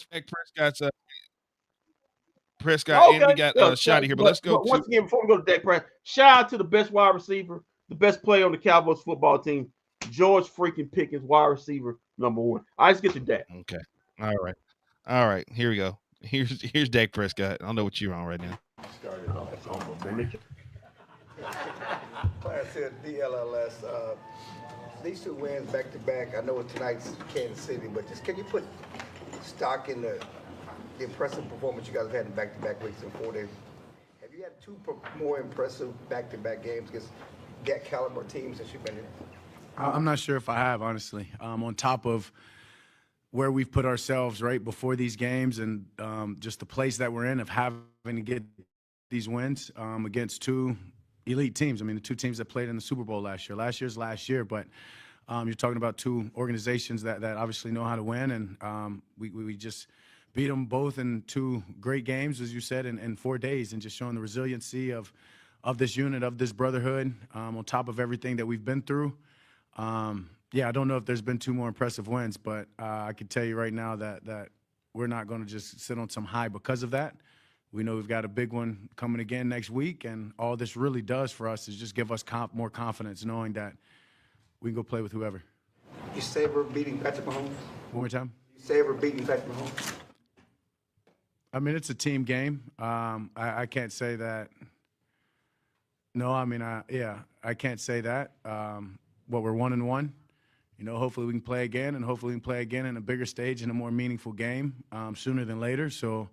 Prescott, Okay. and we got Shotty here. But let's go. But once again, before we go to Dak Prescott, shout out to the best wide receiver, the best player on the Cowboys football team, George freaking Pickens, wide receiver number one. I just get to Dak. Okay. All right. Here we go. Here's Dak Prescott. I don't know what you're on right now. Started off. Clarence here, DLLS. These two wins back to back. I know tonight's Kansas City, but just can you put stock in the impressive performance you guys have had in back-to-back weeks in 4 days? Have you had two more impressive back-to-back games against that caliber teams since you've been here? I'm not sure if I have, honestly. On top of where we've put ourselves right before these games and just the place that we're in of having to get these wins against two elite teams. I mean, the two teams that played in the Super Bowl last year. Last year's last year, but you're talking about two organizations that obviously know how to win, and we just beat them both in two great games, as you said, in 4 days, and just showing the resiliency of this unit, of this brotherhood, on top of everything that we've been through. I don't know if there's been two more impressive wins, but I can tell you right now that we're not going to just sit on some high because of that. We know we've got a big one coming again next week, and all this really does for us is just give us more confidence, knowing that we can go play with whoever. You savor beating Patrick Mahomes? One more time. You savor beating Patrick Mahomes? I mean, it's a team game. I can't say that. No, I mean, I can't say that. We're 1-1. Hopefully we can play again, and hopefully we can play again in a bigger stage in a more meaningful game sooner than later. So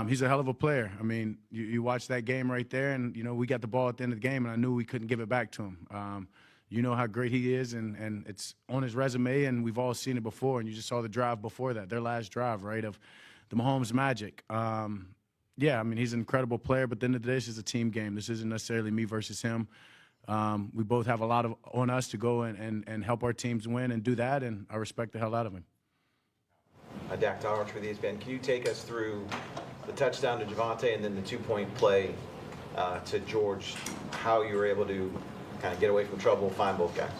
he's a hell of a player. I mean, you watch that game right there, and, we got the ball at the end of the game, and I knew we couldn't give it back to him. You know how great he is, and it's on his resume, and we've all seen it before, and you just saw the drive before that, their last drive, right, of the Mahomes magic. I mean, he's an incredible player, but at the end of the day, this is a team game. This isn't necessarily me versus him. We both have a lot on us to go and help our teams win and do that, and I respect the hell out of him. Dak Towers for the ESPN. Can you take us through the touchdown to Javonte and then the two-point play to George, how you were able to kind of get away from trouble, find both guys?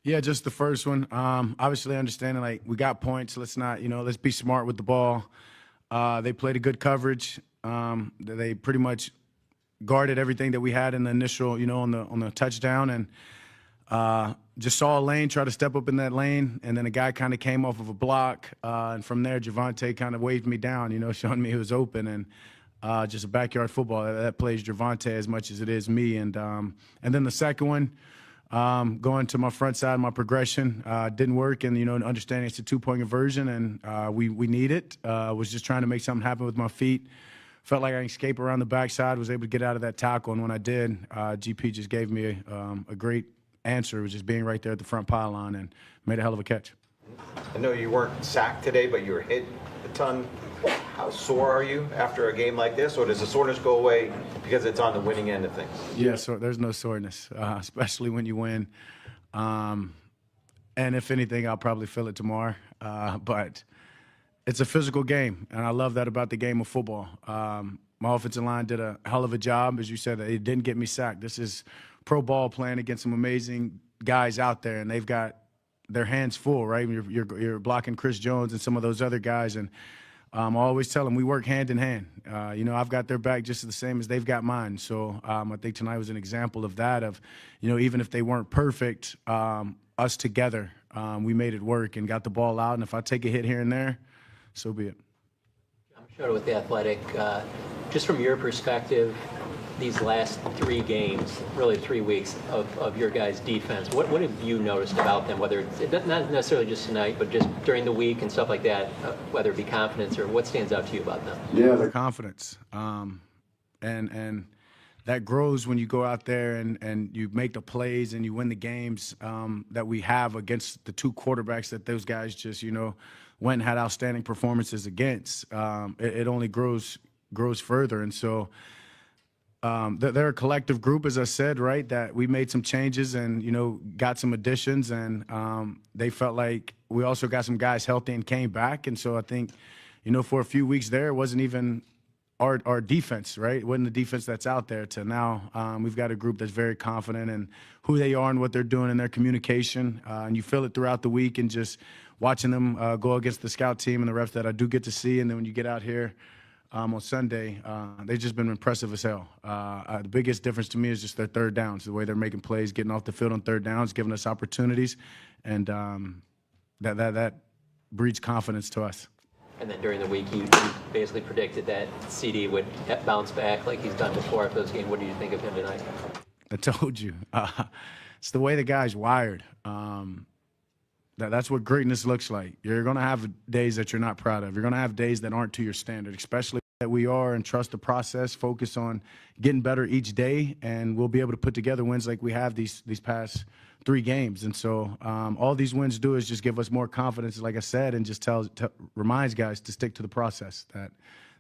Yeah, just the first one. Obviously, understanding, like, we got points. Let's not, let's be smart with the ball. They played a good coverage. They pretty much guarded everything that we had in the initial, on the touchdown, and just saw a lane, try to step up in that lane, and then a guy kind of came off of a block, and from there, Javonte kind of waved me down, showing me he was open, and just a backyard football that plays Javonte as much as it is me, and then the second one. Going to my front side, my progression didn't work, and understanding it's a two-point conversion, and we need it. Was just trying to make something happen with my feet. Felt like I could escape around the backside, was able to get out of that tackle, and when I did, GP just gave me a great answer. It was just being right there at the front pylon and made a hell of a catch. I know you weren't sacked today, but you were hit a ton. How sore are you after a game like this, or does the soreness go away because it's on the winning end of things? Yeah, so there's no soreness, especially when you win. And if anything, I'll probably feel it tomorrow. But it's a physical game, and I love that about the game of football. My offensive line did a hell of a job. As you said, it didn't get me sacked. This is pro ball playing against some amazing guys out there, and they've got their hands full, right? You're blocking Chris Jones and some of those other guys, and I always tell them we work hand in hand. I've got their back just the same as they've got mine. So I think tonight was an example of that. Of even if they weren't perfect, us together, we made it work and got the ball out. And if I take a hit here and there, so be it. I'm sure with the Athletic, just from your perspective, these last 3 games, really 3 weeks of your guys' defense, what have you noticed about them, whether it's not necessarily just tonight, but just during the week and stuff like that, whether it be confidence or what stands out to you about them? Yeah, their confidence. And that grows when you go out there and you make the plays and you win the games that we have against the 2 quarterbacks that those guys just, went and had outstanding performances against. It only grows further. And so they're a collective group, as I said, right, that we made some changes and, got some additions. And they felt like we also got some guys healthy and came back. And so I think, for a few weeks there, it wasn't even our defense, right? It wasn't the defense that's out there to now. We've got a group that's very confident in who they are and what they're doing in their communication. And you feel it throughout the week and just watching them go against the scout team and the reps that I do get to see. And then when you get out here on Sunday, they've just been impressive as hell. The biggest difference to me is just their third downs, the way they're making plays, getting off the field on third downs, giving us opportunities. And that breeds confidence to us. And then during the week, you basically predicted that CD would bounce back like he's done before after those games. What do you think of him tonight? I told you. It's the way the guy's wired. That's what greatness looks like. You're going to have days that you're not proud of. You're going to have days that aren't to your standard, especially that we are, and trust the process, focus on getting better each day, and we'll be able to put together wins like we have these past 3 games. And so all these wins do is just give us more confidence, like I said, and just reminds guys to stick to the process, that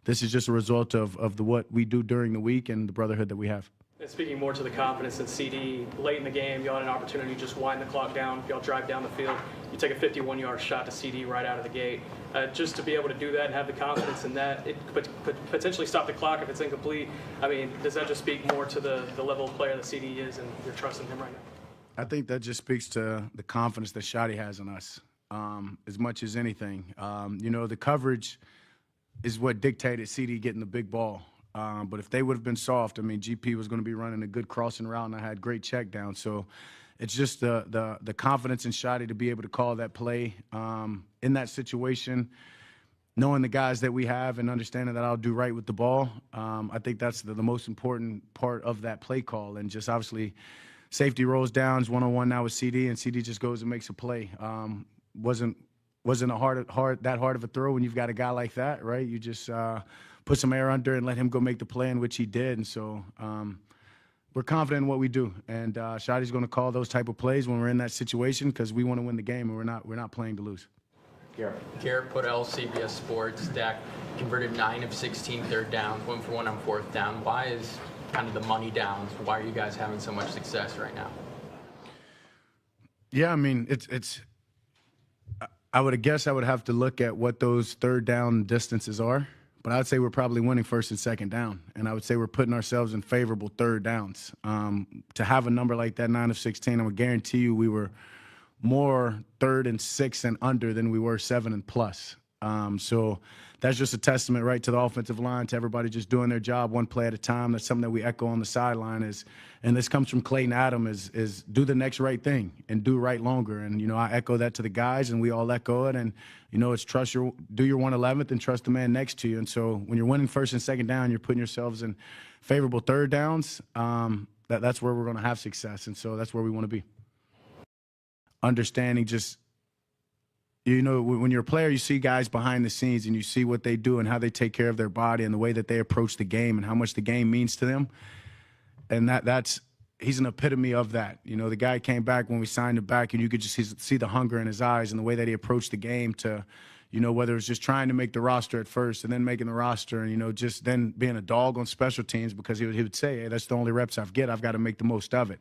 this is just a result of what we do during the week and the brotherhood that we have. And speaking more to the confidence in CD, late in the game, y'all had an opportunity to just wind the clock down. Y'all drive down the field. You take a 51-yard shot to CD right out of the gate. Just to be able to do that and have the confidence in that, it could potentially stop the clock if it's incomplete. I mean, does that just speak more to the level of player that CD is and you're trusting him right now? I think that just speaks to the confidence that Shotty has in us, as much as anything. The coverage is what dictated CD getting the big ball. But if they would have been soft, GP was going to be running a good crossing route, and I had great check down. So it's just the confidence in Shotty to be able to call that play in that situation, knowing the guys that we have and understanding that I'll do right with the ball. I think that's the most important part of that play call. And just obviously safety rolls down, one-on-one now with CD, and CD just goes and makes a play. Wasn't that hard of a throw when you've got a guy like that, right? You just put some air under and let him go make the play, in which he did. And so we're confident in what we do. And Shotty's going to call those type of plays when we're in that situation because we want to win the game, and we're not playing to lose. Garrett Podell, CBS Sports. Dak converted 9 of 16 third downs, 1 for 1 on 4th down. Why is kind of the money downs? Why are you guys having so much success right now? Yeah, it's. I would have to look at what those third down distances are, but I'd say we're probably winning first and second down, and I would say we're putting ourselves in favorable third downs. To have a number like that, 9 of 16, I would guarantee you we were more 3rd and 6 and under than we were 7 and plus. So that's just a testament, right, to the offensive line, to everybody just doing their job one play at a time. That's something that we echo on the sideline and this comes from Clayton Adam, is do the next right thing and do right longer. And, I echo that to the guys, and we all echo it. And, it's do your 111th and trust the man next to you. And so when you're winning first and second down, you're putting yourselves in favorable third downs. That's where we're going to have success. And so that's where we want to be. Understanding just, when you're a player, you see guys behind the scenes and you see what they do and how they take care of their body and the way that they approach the game and how much the game means to them. And he's an epitome of that. The guy came back when we signed him back, and you could just see the hunger in his eyes and the way that he approached the game to, whether it was just trying to make the roster at first and then making the roster and, just then being a dog on special teams because he would say, hey, that's the only reps I've got to make the most of it.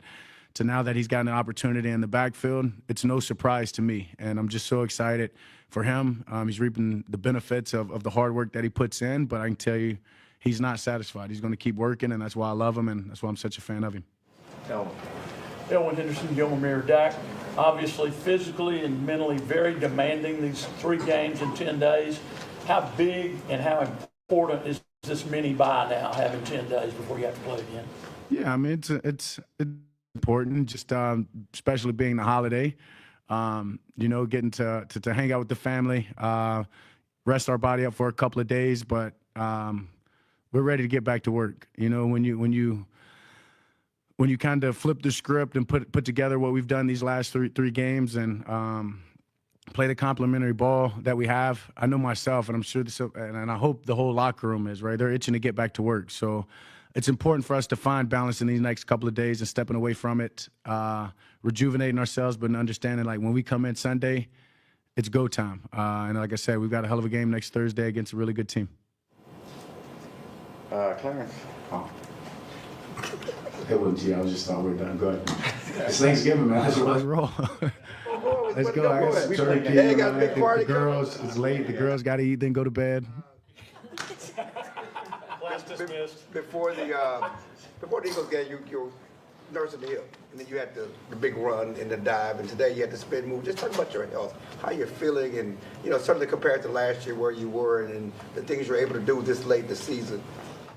To now that he's gotten an opportunity in the backfield, it's no surprise to me. And I'm just so excited for him. He's reaping the benefits of the hard work that he puts in, but I can tell you he's not satisfied. He's going to keep working, and that's why I love him, and that's why I'm such a fan of him. Now, Elwin Henderson, Gilmer Mirror, Dak. Obviously, physically and mentally very demanding these 3 games in 10 days. How big and how important is this mini bye now, having 10 days before you have to play again? Yeah, I mean it's important, just especially being the holiday. Getting to hang out with the family, rest our body up for a couple of days, but we're ready to get back to work. When you kind of flip the script and put together what we've done these last three games and play the complementary ball that we have, I know myself, and I'm sure and I hope the whole locker room is, right? They're itching to get back to work. So it's important for us to find balance in these next couple of days and stepping away from it, rejuvenating ourselves, but understanding like when we come in Sunday, it's go time. And like I said, we've got a hell of a game next Thursday against a really good team. Clarence. Oh. It was G. I was just thought we were done. Go ahead. It's Thanksgiving, man. Let's roll. Let's go. I got some turkey. Hey, got a big party. The girls, it's late. The girls got to eat, then go to bed. Class dismissed. Before the Eagles game, you're nursing the hip, and then you had the big run and the dive, and today you had the spin move. Just talk about your health, how you're feeling, and certainly compared to last year where you were, and the things you're able to do this late this season.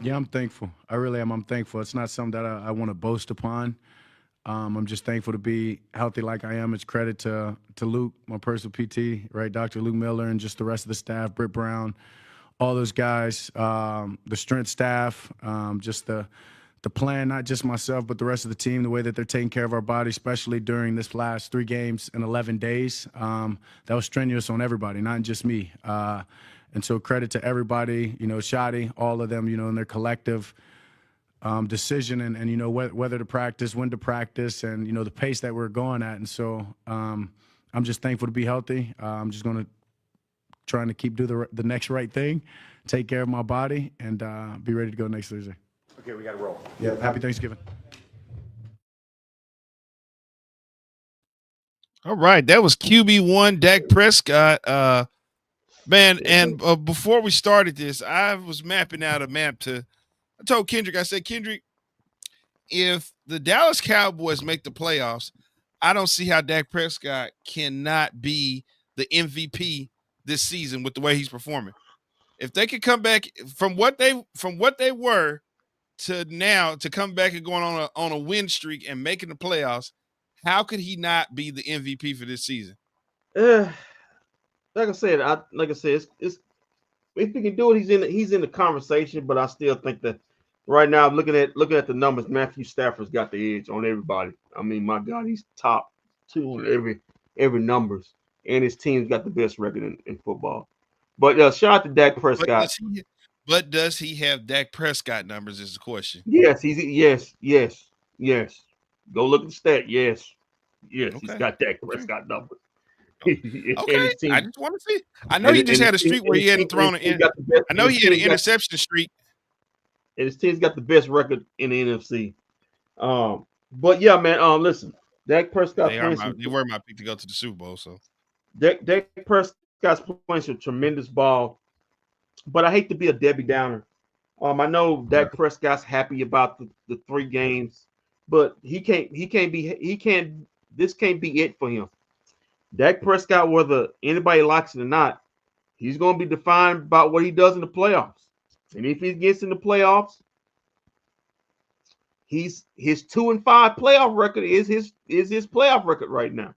Yeah, I'm thankful. I really am. I'm thankful. It's not something that I want to boast upon. I'm just thankful to be healthy like I am. It's credit to Luke, my personal PT, right? Dr. Luke Miller, and just the rest of the staff, Britt Brown, all those guys, the strength staff, just the plan, not just myself, but the rest of the team, the way that they're taking care of our body, especially during this last 3 games in 11 days. That was strenuous on everybody, not just me. And so credit to everybody, Shadi, all of them, in their collective decision and whether to practice, when to practice, and, the pace that we're going at. And so I'm just thankful to be healthy. I'm just going to trying to keep do the next right thing, take care of my body, and be ready to go next Thursday. Okay, we got to roll. Yeah, happy Thanksgiving. All right, that was QB1 Dak Prescott. Man, and before we started this, I was mapping out a map I told Kendrick, I said, Kendrick, if the Dallas Cowboys make the playoffs, I don't see how Dak Prescott cannot be the MVP this season with the way he's performing. If they could come back from what they were to now to come back and going on a win streak and making the playoffs, how could he not be the MVP for this season? Like I said, it's if he can do it, he's in the conversation. But I still think that right now, looking at the numbers, Matthew Stafford's got the edge on everybody. I mean, my God, he's top 2 on every numbers, and his team's got the best record in football. But shout out to Dak Prescott. But does he have Dak Prescott numbers? Is the question. Yes, yes. Go look at the stat. Yes, okay. He's got Dak Prescott numbers. Okay, I just want to see. I know he just had a streak where he hadn't thrown it in. I know he had an interception streak. And his team's got the best record in the NFC. But yeah, man. Listen, Dak Prescott. They were my pick to go to the Super Bowl. So Dak Prescott's playing some tremendous ball. But I hate to be a Debbie Downer. I know Dak Prescott's happy about the 3 games, but this can't be it for him. Dak Prescott, whether anybody likes it or not, he's going to be defined by what he does in the playoffs. And if he gets in the playoffs, his 2-5 playoff record is his playoff record right now.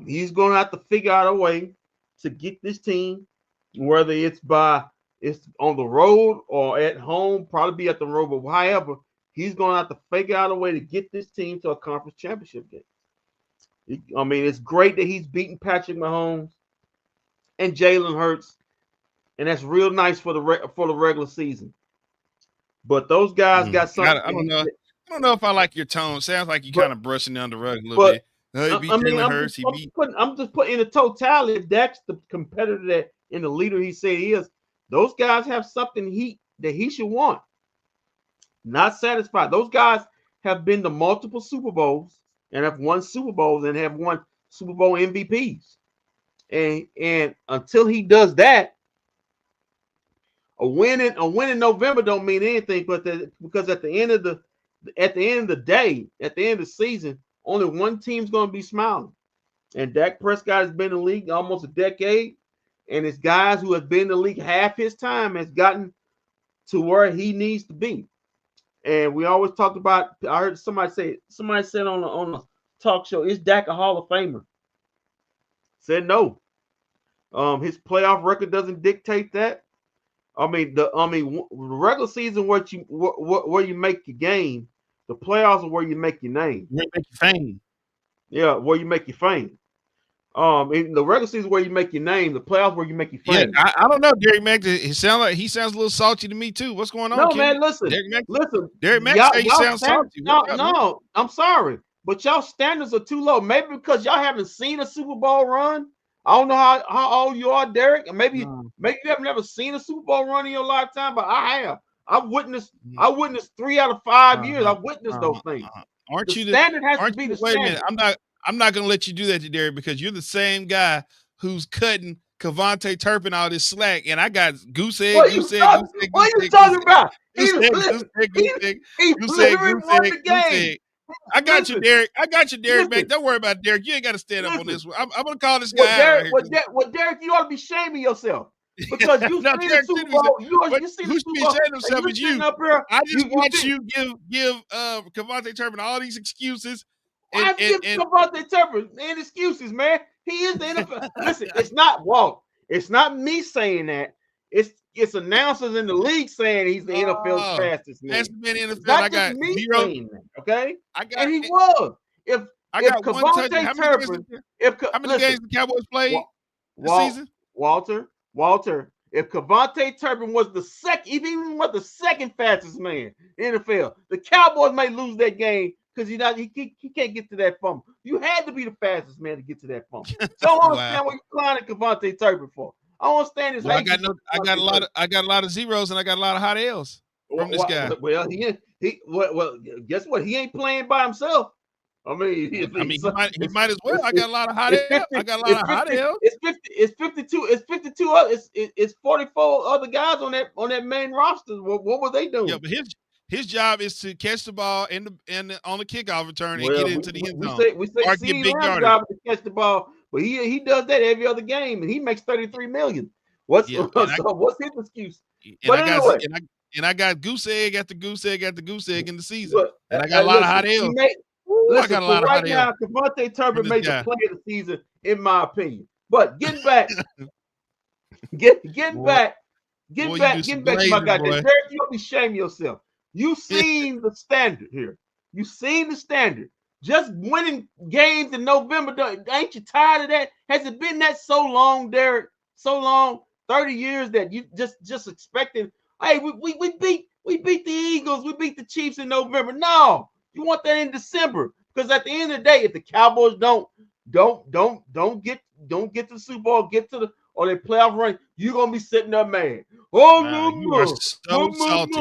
He's going to have to figure out a way to get this team, whether it's on the road or at home, probably be at the road, but however, he's going to have to figure out a way to get this team to a conference championship game. I mean, it's great that he's beating Patrick Mahomes and Jalen Hurts, and that's real nice for the regular season. But those guys got something. I don't know if I like your tone. Sounds like you kind of brushing down the rug a little bit. I'm just putting in the totality. If Dak's the competitor and the leader he said he is, those guys have something that he should want. Not satisfied. Those guys have been to multiple Super Bowls and have won Super Bowls and have won Super Bowl MVPs. And until he does that, a win in November don't mean anything. But because at the end of at the end of the day, at the end of the season, only one team's going to be smiling. And Dak Prescott has been in the league almost a decade. And it's guys who have been in the league half his time has gotten to where he needs to be. And we always talked about, I heard somebody said on a talk show, is Dak a Hall of Famer? Said no. His playoff record doesn't dictate that. The regular season where you make your game, the playoffs are where you make your name. Where you make your fame. Yeah, where you make your fame. In the regular season where you make your name, the playoffs where you make your fame. Yeah, I don't know, Derek Mack. He sounds a little salty to me too. What's going on? No, Kendrick? man, listen. Derek Mack say he sounds salty. No, I'm sorry, but y'all standards are too low. Maybe because y'all haven't seen a Super Bowl run. I don't know how old you are, Derek. Maybe you have never seen a Super Bowl run in your lifetime, but I have. I've witnessed 3 out of 5 years. I've witnessed those things. Aren't you standard has to be the wait standard. a minute. I'm not gonna let you do that to Derek because you're the same guy who's cutting Kevontae Turpin all this slack, and I got goose egg. What are you talking about? He literally won the game. I got you, Derek. Mack. Don't worry about Derek. You ain't got to stand up on this one. I'm gonna call this guy out right here. Derek, you ought to be shaming yourself because you see the Super Bowl. You see the Super Bowl. Himself is you. I just watch you give Kevontae Turpin all these excuses. I give Kevontae Turpin and excuses, man. He is the NFL. Listen, it's not Walt. It's not me saying that. It's announcers in the league saying he's the NFL's fastest man. NFL. I got me saying that, okay? And he was. If Kevontae Turpin, how many games the Cowboys played this season? Walter, if Kevontae Turpin was the second fastest man in the NFL, the Cowboys may lose that game because he can't get to that fumble. You had to be the fastest man to get to that fumble. So I don't understand what you're clowning Kevontae Turpin for. I don't understand his. Well, I got a lot of zeros and I got a lot of hot L's from this guy. Well, guess what? He ain't playing by himself. I mean, he might as well. I got a lot of hot L's. I got a lot of hot L's. It's 52. It's 52. It's 44 other guys on that main roster. What were they doing? Yeah, but his job is to catch the ball on the kickoff return and get into the end zone. We say CeeDee Lamb's job is to catch the ball, but he does that every other game, and he makes $33 million. What's his excuse? I got goose egg after goose egg after goose egg in the season, and I got a lot of hot L's. I got a lot of hot L's. Kevontae Turpin made the play of the season, in my opinion. But getting back, getting back to my guy. Derek, you don't be shaming yourself. You seen the standard here. You seen the standard. Just winning games in November. Ain't you tired of that? Has it been that so long, Derek? So long, 30 years that you just expecting, hey, we beat the Eagles, we beat the Chiefs in November. No, you want that in December. Because at the end of the day, if the Cowboys don't get to the Super Bowl, or they playoff run, you're gonna be sitting there mad. You are so salty.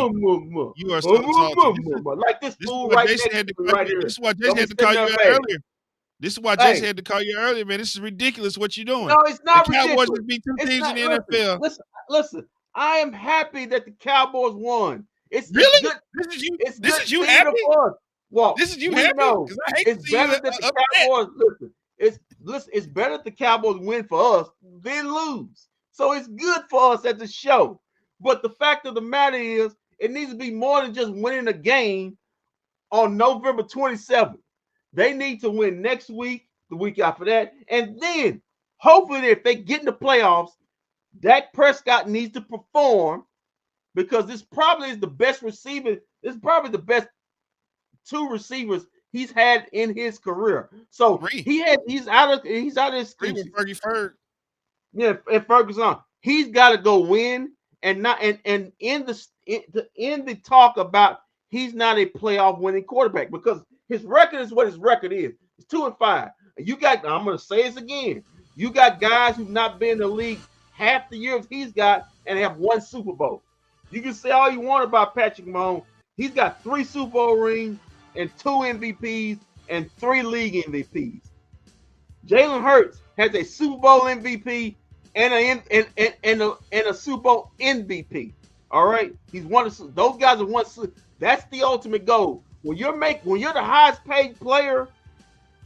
You are so salty. Like this fool right here. This is why Jason had to call you out earlier. This is why Jason had to call you earlier, man. This is ridiculous what you're doing. No, it's not the Cowboys ridiculous. Just beat two teams in the NFL. Listen. I am happy that the Cowboys won. It's really good. This is you happy? Well, this is you happy? Because I hate it's better that the Cowboys it's better that the Cowboys win for us than lose. So it's good for us as a show. But the fact of the matter is, it needs to be more than just winning a game on November 27th. They need to win next week, the week after that, and then hopefully if they get in the playoffs, Dak Prescott needs to perform because this probably is the best receiver. This is probably the best two receivers he's had in his career. So he's out of his Fergie Ferg. Yeah, and Ferguson. He's got to go win and end the talk about he's not a playoff winning quarterback because his record is what his record is. It's 2-5. I'm gonna say this again. You got guys who've not been in the league half the years he's got and have won Super Bowl. You can say all you want about Patrick Mahomes. He's got 3 Super Bowl rings and 2 MVPs and 3 league MVPs. Jalen Hurts has a Super Bowl MVP and a Super Bowl MVP. All right, he's won. Those guys have won. That's the ultimate goal. when you're the highest paid player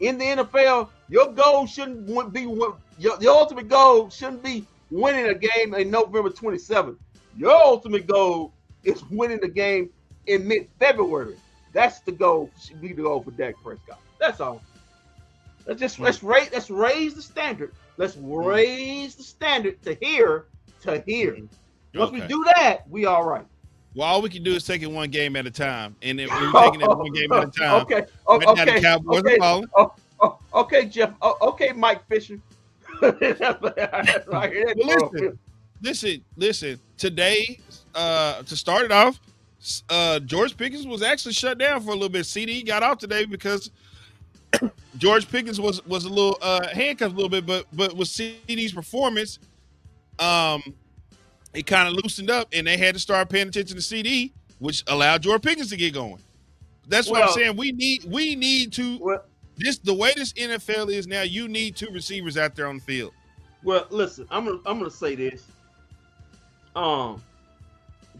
in the NFL, your goal shouldn't be your ultimate goal shouldn't be winning a game in November 27th. Your ultimate goal is winning the game in mid-February. That's the goal. Should be the goal for Dak Prescott. That's all. Let's raise the standard. Let's raise the standard to here. Once we do that, we all right. Well, all we can do is take it one game at a time, and if we're taking it one game at a time, okay. Right now the Cowboys are falling. Okay, Jeff. Okay, Mike Fisher. Listen. Today, to start it off, George Pickens was actually shut down for a little bit. CD got off today because George Pickens was a little handcuffed a little bit, but with CD's performance, it kind of loosened up, and they had to start paying attention to CD, which allowed George Pickens to get going. That's what I'm saying. We need to. The way this NFL is now, you need two receivers out there on the field. Well, listen, I'm gonna say this.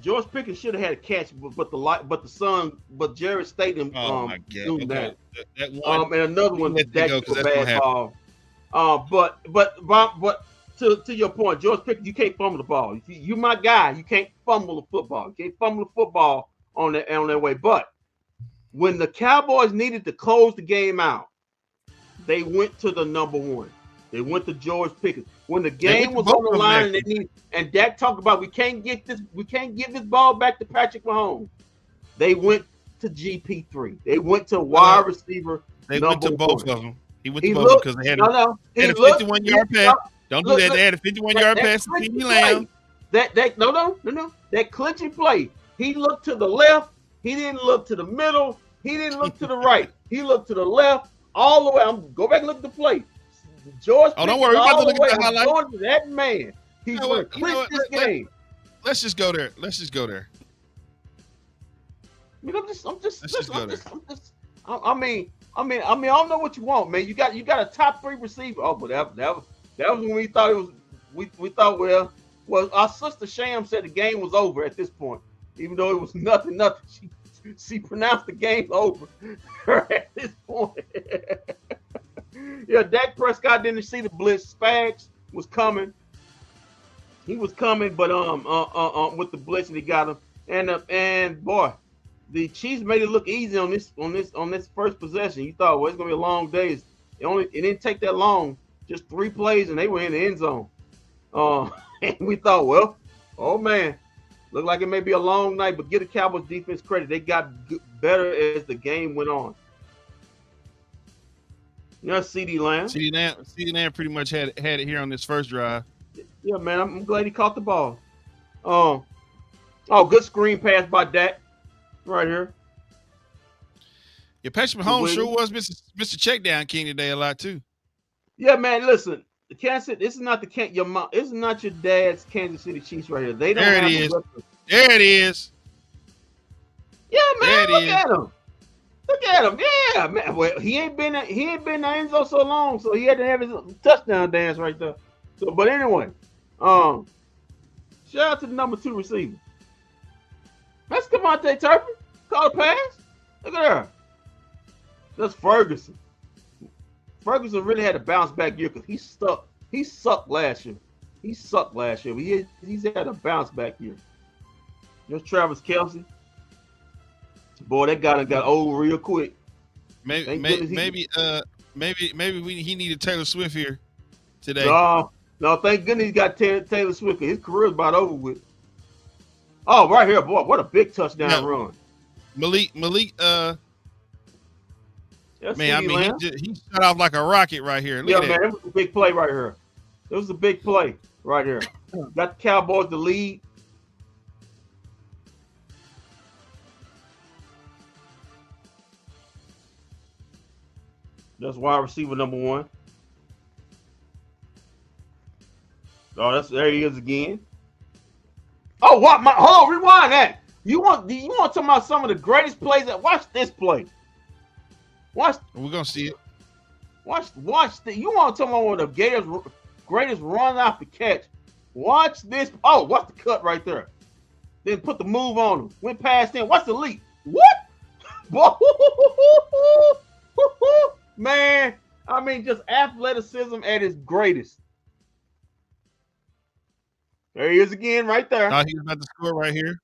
George Pickens should have had a catch, but Jared Statham threw that. And another one that was a bad ball. But to your point, George Pickens, you can't fumble the ball. You my guy. You can't fumble the football. You can't fumble the football on that way. But when the Cowboys needed to close the game out, they went to the number one. They went to George Pickens. When the game was on the line and Dak talked about we can't give this ball back to Patrick Mahomes. They went to GP3. They went to wide receiver. They went to both of them. He went to both because they had a 51-yard pass. Don't do that. They had a 51-yard pass to CeeDee Lamb. That clinching play. He looked to the left. He didn't look to the middle. He didn't look to the right. He looked to the left all the way. Go back and look at the play. George. Oh, don't worry. We're about to look at the highlight. Going to that man. He's going to clinch this game. Let's just go there. I mean, I don't know what you want, man. You got a top 3 receiver. Oh, but that was when we thought it was. We thought well, our sister Sham said the game was over at this point, even though it was nothing. She pronounced the game over at this point. Yeah, Dak Prescott didn't see the blitz. Spags was coming. He was coming, but with the blitz, and he got him. And boy, the Chiefs made it look easy on this first possession. You thought, well, it's gonna be a long day. It didn't take that long. Just 3 plays, and they were in the end zone. And we thought, well, oh man, looked like it may be a long night. But give the Cowboys defense credit; they got better as the game went on. You know, CeeDee Lamb pretty much had it here on this first drive. Yeah, man, I'm glad he caught the ball. Good screen pass by Dak right here. Yeah, Patrick Mahomes sure was Mr. Checkdown King today a lot too. Yeah, man, listen, the Kansas City, this is not this is not your dad's Kansas City Chiefs right here. They don't there have it is. There it is. Yeah, man, look at him. Look at him. Yeah, man. Well, he ain't been in the end zone so long, so he had to have his touchdown dance right there. So, but anyway, shout out to the number 2 receiver. That's Devontae Turpin. Call a pass. Look at her. That's Ferguson. Ferguson really had a bounce back year because he sucked last year. He's had a bounce back year. There's Travis Kelce. Boy, that guy got old real quick. Maybe he needed Taylor Swift here today. No, thank goodness he got Taylor Swift. His career's about over with. Oh, right here, boy, what a big touchdown run. Malik. Man, I mean, he shot off like a rocket right here. Look at man, it was a big play right here. It was a big play right here. Got the Cowboys the lead. That's wide receiver number 1. Oh, there he is again. Oh, what? Hold on, rewind that. You want to talk about some of the greatest plays? Watch this play. We're gonna see it. Watch. You want to talk about one of the Gators' greatest run off the catch? Watch this. Oh, watch the cut right there. Then put the move on him. Went past him. Watch the leap. What? Man, I mean, just athleticism at its greatest. There he is again, right there. Thought he was about to score right here.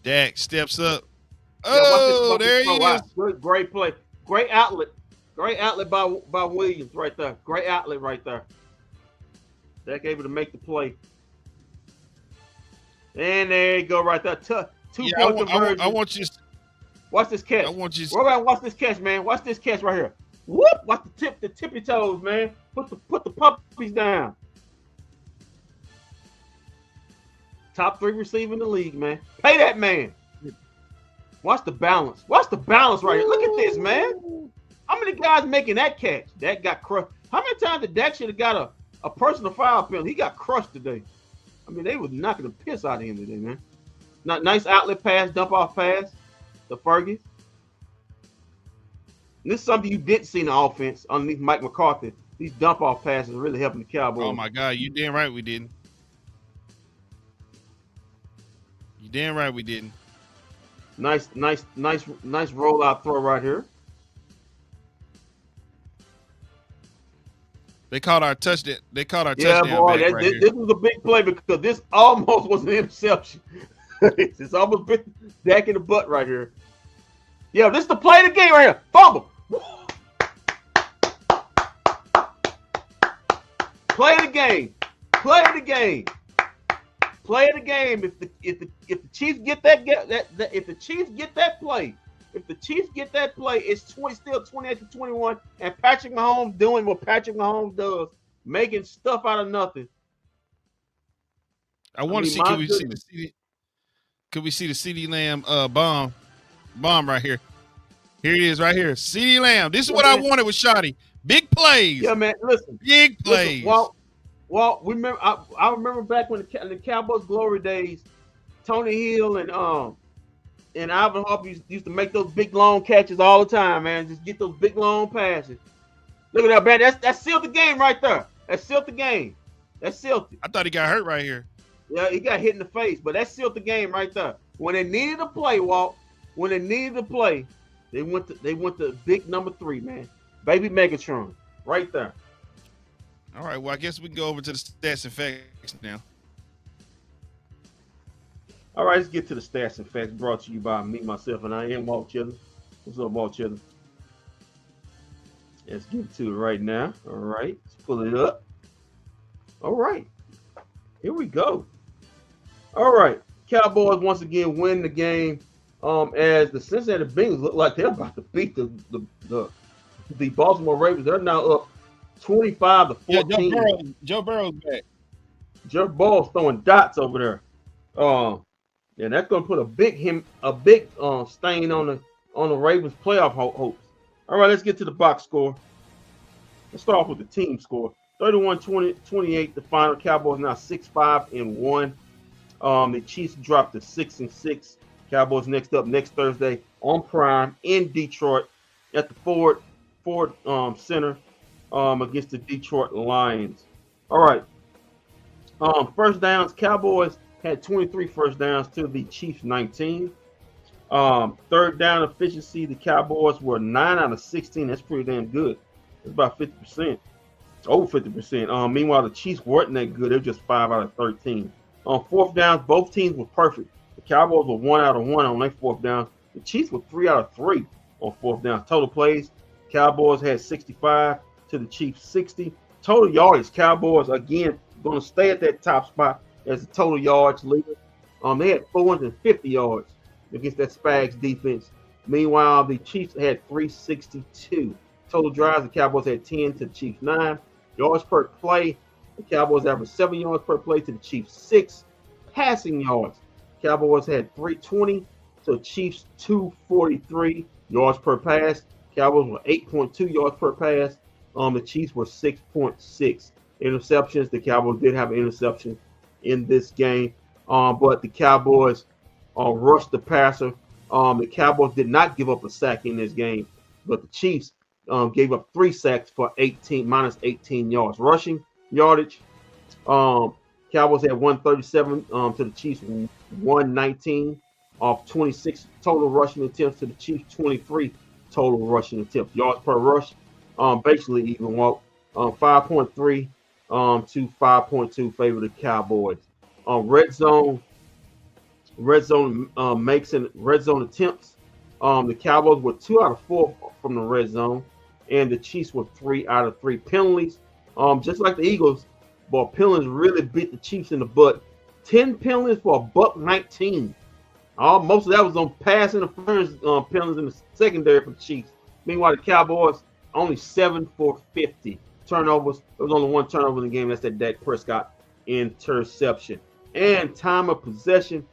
Dak steps up. Oh, there he is. Good, great play. Great outlet. Great outlet by Williams right there. Great outlet right there. Dak able to make the play. And there you go right there. Two-point conversion. I want you to watch this catch. I want you to watch this catch, man. Watch this catch right here. Whoop! Watch the tippy toes, man. Put the puppies down. Top 3 receiver in the league, man. Pay that man. Watch the balance. Watch the balance right here. Look at this, man. How many guys making that catch? Dak got crushed. How many times did Dak should have got a personal foul penalty? He got crushed today. I mean, they was knocking the piss out of him today, man. Nice outlet pass, dump off pass to Fergie. And this is something you didn't see in the offense underneath Mike McCarthy. These dump off passes are really helping the Cowboys. Oh my God, you damn right we didn't. You damn right we didn't. Nice rollout throw right here. They caught our touchdown. They caught our yeah, touchdown. Boy, back this was a big play because this almost was an interception. It's almost bit Dak in the butt right here. Yeah, this is the play of the game right here. Fumble. Play of the game. Play of the game. Play of the game. If the Chiefs get if the Chiefs get that play, it's still 28-21, and Patrick Mahomes doing what Patrick Mahomes does, making stuff out of nothing. I want to see. Could we see the CeeDee Lamb bomb right here? Here it is, right here. CeeDee Lamb. This is what I wanted with Shotty. Big plays. Yeah, man. Listen. Big plays. Well, remember. I remember back when the Cowboys glory days, Tony Hill and Alvin Harper used to make those big long catches all the time, man. Just get those big long passes. Look at that, man. That sealed the game right there. That sealed the game. That sealed it. I thought he got hurt right here. Yeah, he got hit in the face, but that sealed the game right there. When they needed to play, Walt, they went to big number 3, man. Baby Megatron. Right there. All right, well, I guess we can go over to the stats and facts now. All right, let's get to the stats and facts brought to you by me, myself, and I am Walt Chitler. What's up, Walt Chitler? Let's get to it right now. All right, let's pull it up. All right, here we go. All right, Cowboys once again win the game as the Cincinnati Bengals look like they're about to beat the Baltimore Ravens. They're now up 25-14. Yeah, Joe Burrow's back. Joe Burrow's throwing dots over there. And that's going to put a big stain on the Ravens playoff hopes. All right, let's get to the box score. Let's start off with the team score. 31-28, the final. Cowboys now 6-5-1. The Chiefs dropped to 6-6. Cowboys next Thursday on Prime in Detroit at the Ford Center against the Detroit Lions. All right. First downs, Cowboys had 23 first downs to the Chiefs 19. Third down efficiency, the Cowboys were 9 out of 16. That's pretty damn good. It's about 50%. Over 50%. Meanwhile, the Chiefs weren't that good. They were just 5 out of 13. On fourth downs, both teams were perfect. The Cowboys were 1 out of 1 on their fourth down. The Chiefs were 3 out of 3 on fourth down. Total plays, Cowboys had 65 to the Chiefs 60. Total yards, Cowboys again going to stay at that top spot as the total yards leader. They had 450 yards against that Spags defense. Meanwhile, the Chiefs had 362. Total drives, the Cowboys had 10 to the Chiefs 9. Yards per play, the Cowboys averaged 7 yards per play to the Chiefs 6. Passing yards, Cowboys had 320 to the Chiefs 243 yards per pass. Cowboys were 8.2 yards per pass. The Chiefs were 6.6. Interceptions, the Cowboys did have an interception in this game, but the Cowboys rushed the passer. The Cowboys did not give up a sack in this game, but the Chiefs gave up 3 sacks for minus 18 yards. Rushing yardage, Cowboys had 137 to the Chiefs 119 off 26 total rushing attempts to the Chiefs 23 total rushing attempts. Yards per rush, basically even walk. 5.3 to 5.2 favor the Cowboys. Red zone makes and red zone attempts. The Cowboys were 2 out of 4 from the red zone, and the Chiefs were 3 out of 3 penalties. Just like the Eagles, but penalties really beat the Chiefs in the butt. 10 penalties for $119. Most of that was on pass interference penalties in the secondary for the Chiefs. Meanwhile, the Cowboys only 7 for 50 turnovers. There was only one turnover in the game. That's that Dak Prescott interception. And time of possession,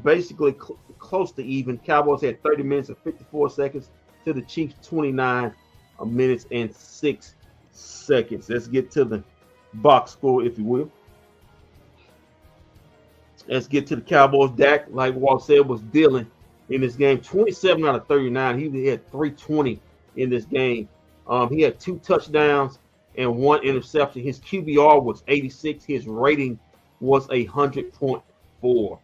basically close to even. Cowboys had 30 minutes and 54 seconds to the Chiefs 29 minutes and 6 seconds. Let's get to the box score, if you will. Let's get to the Cowboys. Dak, like Walt said, was dealing in this game. 27 out of 39. He had 320 in this game. He had 2 touchdowns and 1 interception. His QBR was 86. His rating was 100.4.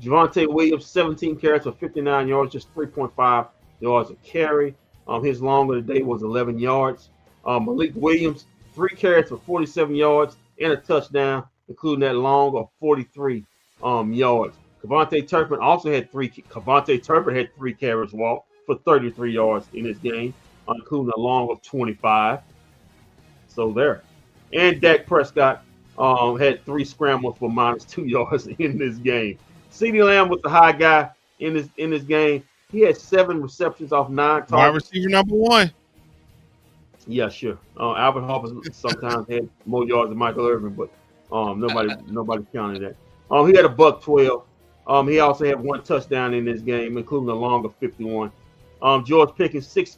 Javonte Williams, 17 carries for 59 yards, just 3.5 yards a carry. His long of the day was 11 yards. Malik Williams, 3 carries for 47 yards and a touchdown, including that long of 43 yards. Kevontae Turpin also had 3. Kevontae Turpin had 3 carries walk for 33 yards in this game, including a long of 25. So there. And Dak Prescott had 3 scrambles for -2 yards in this game. CeeDee Lamb was the high guy in this game. He had 7 receptions off 9 targets. Wide receiver number 1. Yeah, sure. Alvin Harper sometimes had more yards than Michael Irvin, but nobody counted that. He had a $112. He also had 1 touchdown in this game, including a long of 51. George Pickens, 6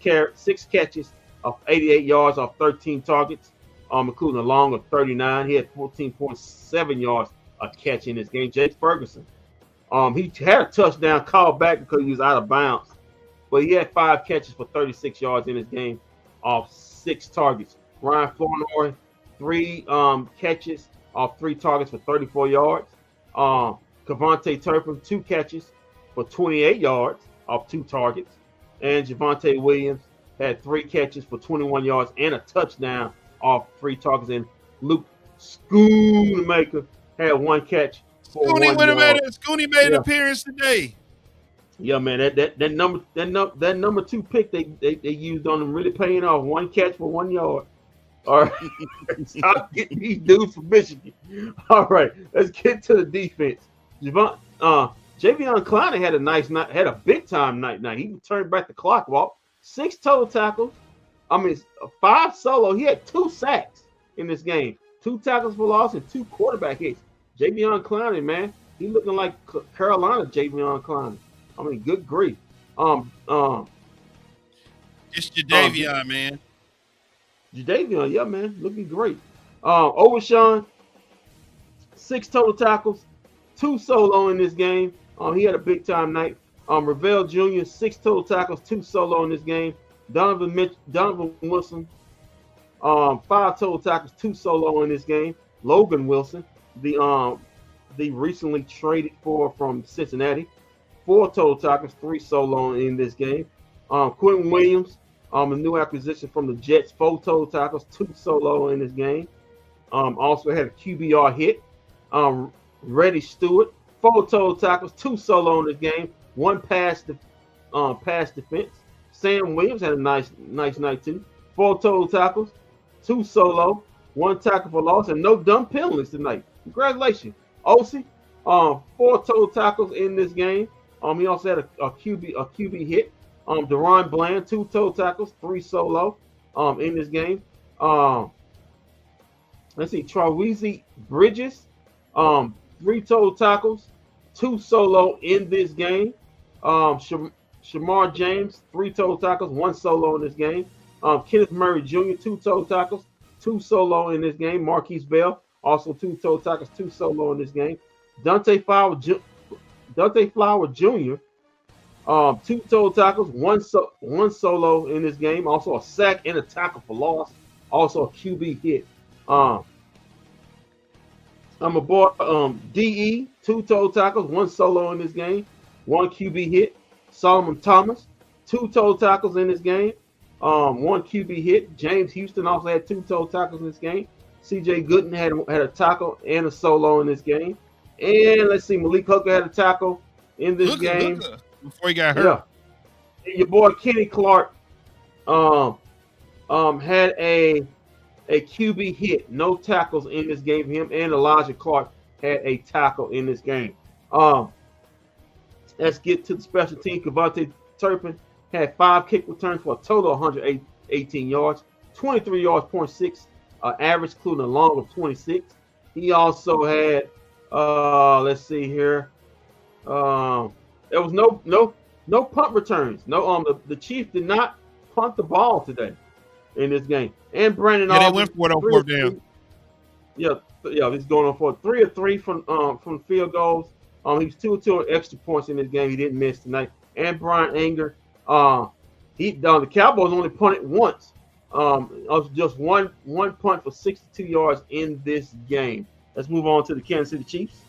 catches of 88 yards off 13 targets, including a long of 39. He had 14.7 yards a catch in this game. Jake Ferguson, he had a touchdown called back because he was out of bounds, but he had 5 catches for 36 yards in this game off 6 targets. Ryan Flournoy, 3 catches off 3 targets for 34 yards. Kevontae Turpin, 2 catches for 28 yards off 2 targets. And Javonte Williams had 3 catches for 21 yards and a touchdown off 3 targets. And Luke Schoonmaker had 1 catch for 1 yard. Scooney made an appearance today. Yeah, man, that number 2 pick they used on him really paying off. 1 catch for 1 yard. All right, stop getting these dudes from Michigan. All right, let's get to the defense. Javion Clowney had a nice night, had a big time night. He turned back the clock. Walk 6 total tackles. 5 solo. He had 2 sacks in this game. 2 tackles for loss and 2 quarterback hits. Javion Clowney, man, he looking like Carolina Javion Clowney. Good grief. It's Jadeveon, man. Jadeveon, yeah, man, looking great. Overshawn, 6 total tackles, 2 solo in this game. He had a big time night. Ravel Jr., 6 total tackles, 2 solo in this game. Donovan Wilson, 5 total tackles, 2 solo in this game. Logan Wilson, the recently traded for from Cincinnati, 4 total tackles, 3 solo in this game. Quentin Williams, a new acquisition from the Jets, 4 total tackles, 2 solo in this game. Also had a QBR hit. Reddy Stewart, 4 total tackles, 2 solo in this game, 1 pass defense. Sam Williams had a nice night too. 4 total tackles, 2 solo, 1 tackle for loss, and no dumb penalties tonight. Congratulations, Osi. 4 total tackles in this game. He also had a QB hit. Deron Bland, 2 total tackles, 3 solo in this game. Let's see, Traweezy Bridges, 3 total tackles, 2 solo in this game. Shamar James, 3 total tackles, 1 solo in this game. Kenneth Murray Jr., 2 total tackles, 2 solo in this game. Marquise Bell, also 2 total tackles, 2 solo in this game. Dante Flower Jr., 2 total tackles, 1 solo in this game. Also a sack and a tackle for loss. Also a QB hit. I'm a boy. DE, 2 toe tackles, 1 solo in this game, 1 QB hit. Solomon Thomas, 2 toe tackles in this game, 1 QB hit. James Houston also had 2 toe tackles in this game. CJ Gooden had a tackle and a solo in this game. And let's see, Malik Hooker had a tackle in this game. Before he got hurt. Yeah. And your boy Kenny Clark had a QB hit, no tackles in this game. Him and Elijah Clark had a tackle in this game. Let's get to the special team. Kavante Turpin had 5 kick returns for a total of 118 yards, 23 yards, 0.6 average, including a long of 26. He also had, let's see here, there was no punt returns. No, the Chiefs did not punt the ball today in this game. And Brandon Aubrey, they went for it on 4th down. Yeah, he's going on for 3 of 3 from field goals. He was 2 of 2 extra points in this game. He didn't miss tonight. And Brian Anger, the Cowboys only punted once. Just one punt for 62 yards in this game. Let's move on to the Kansas City Chiefs.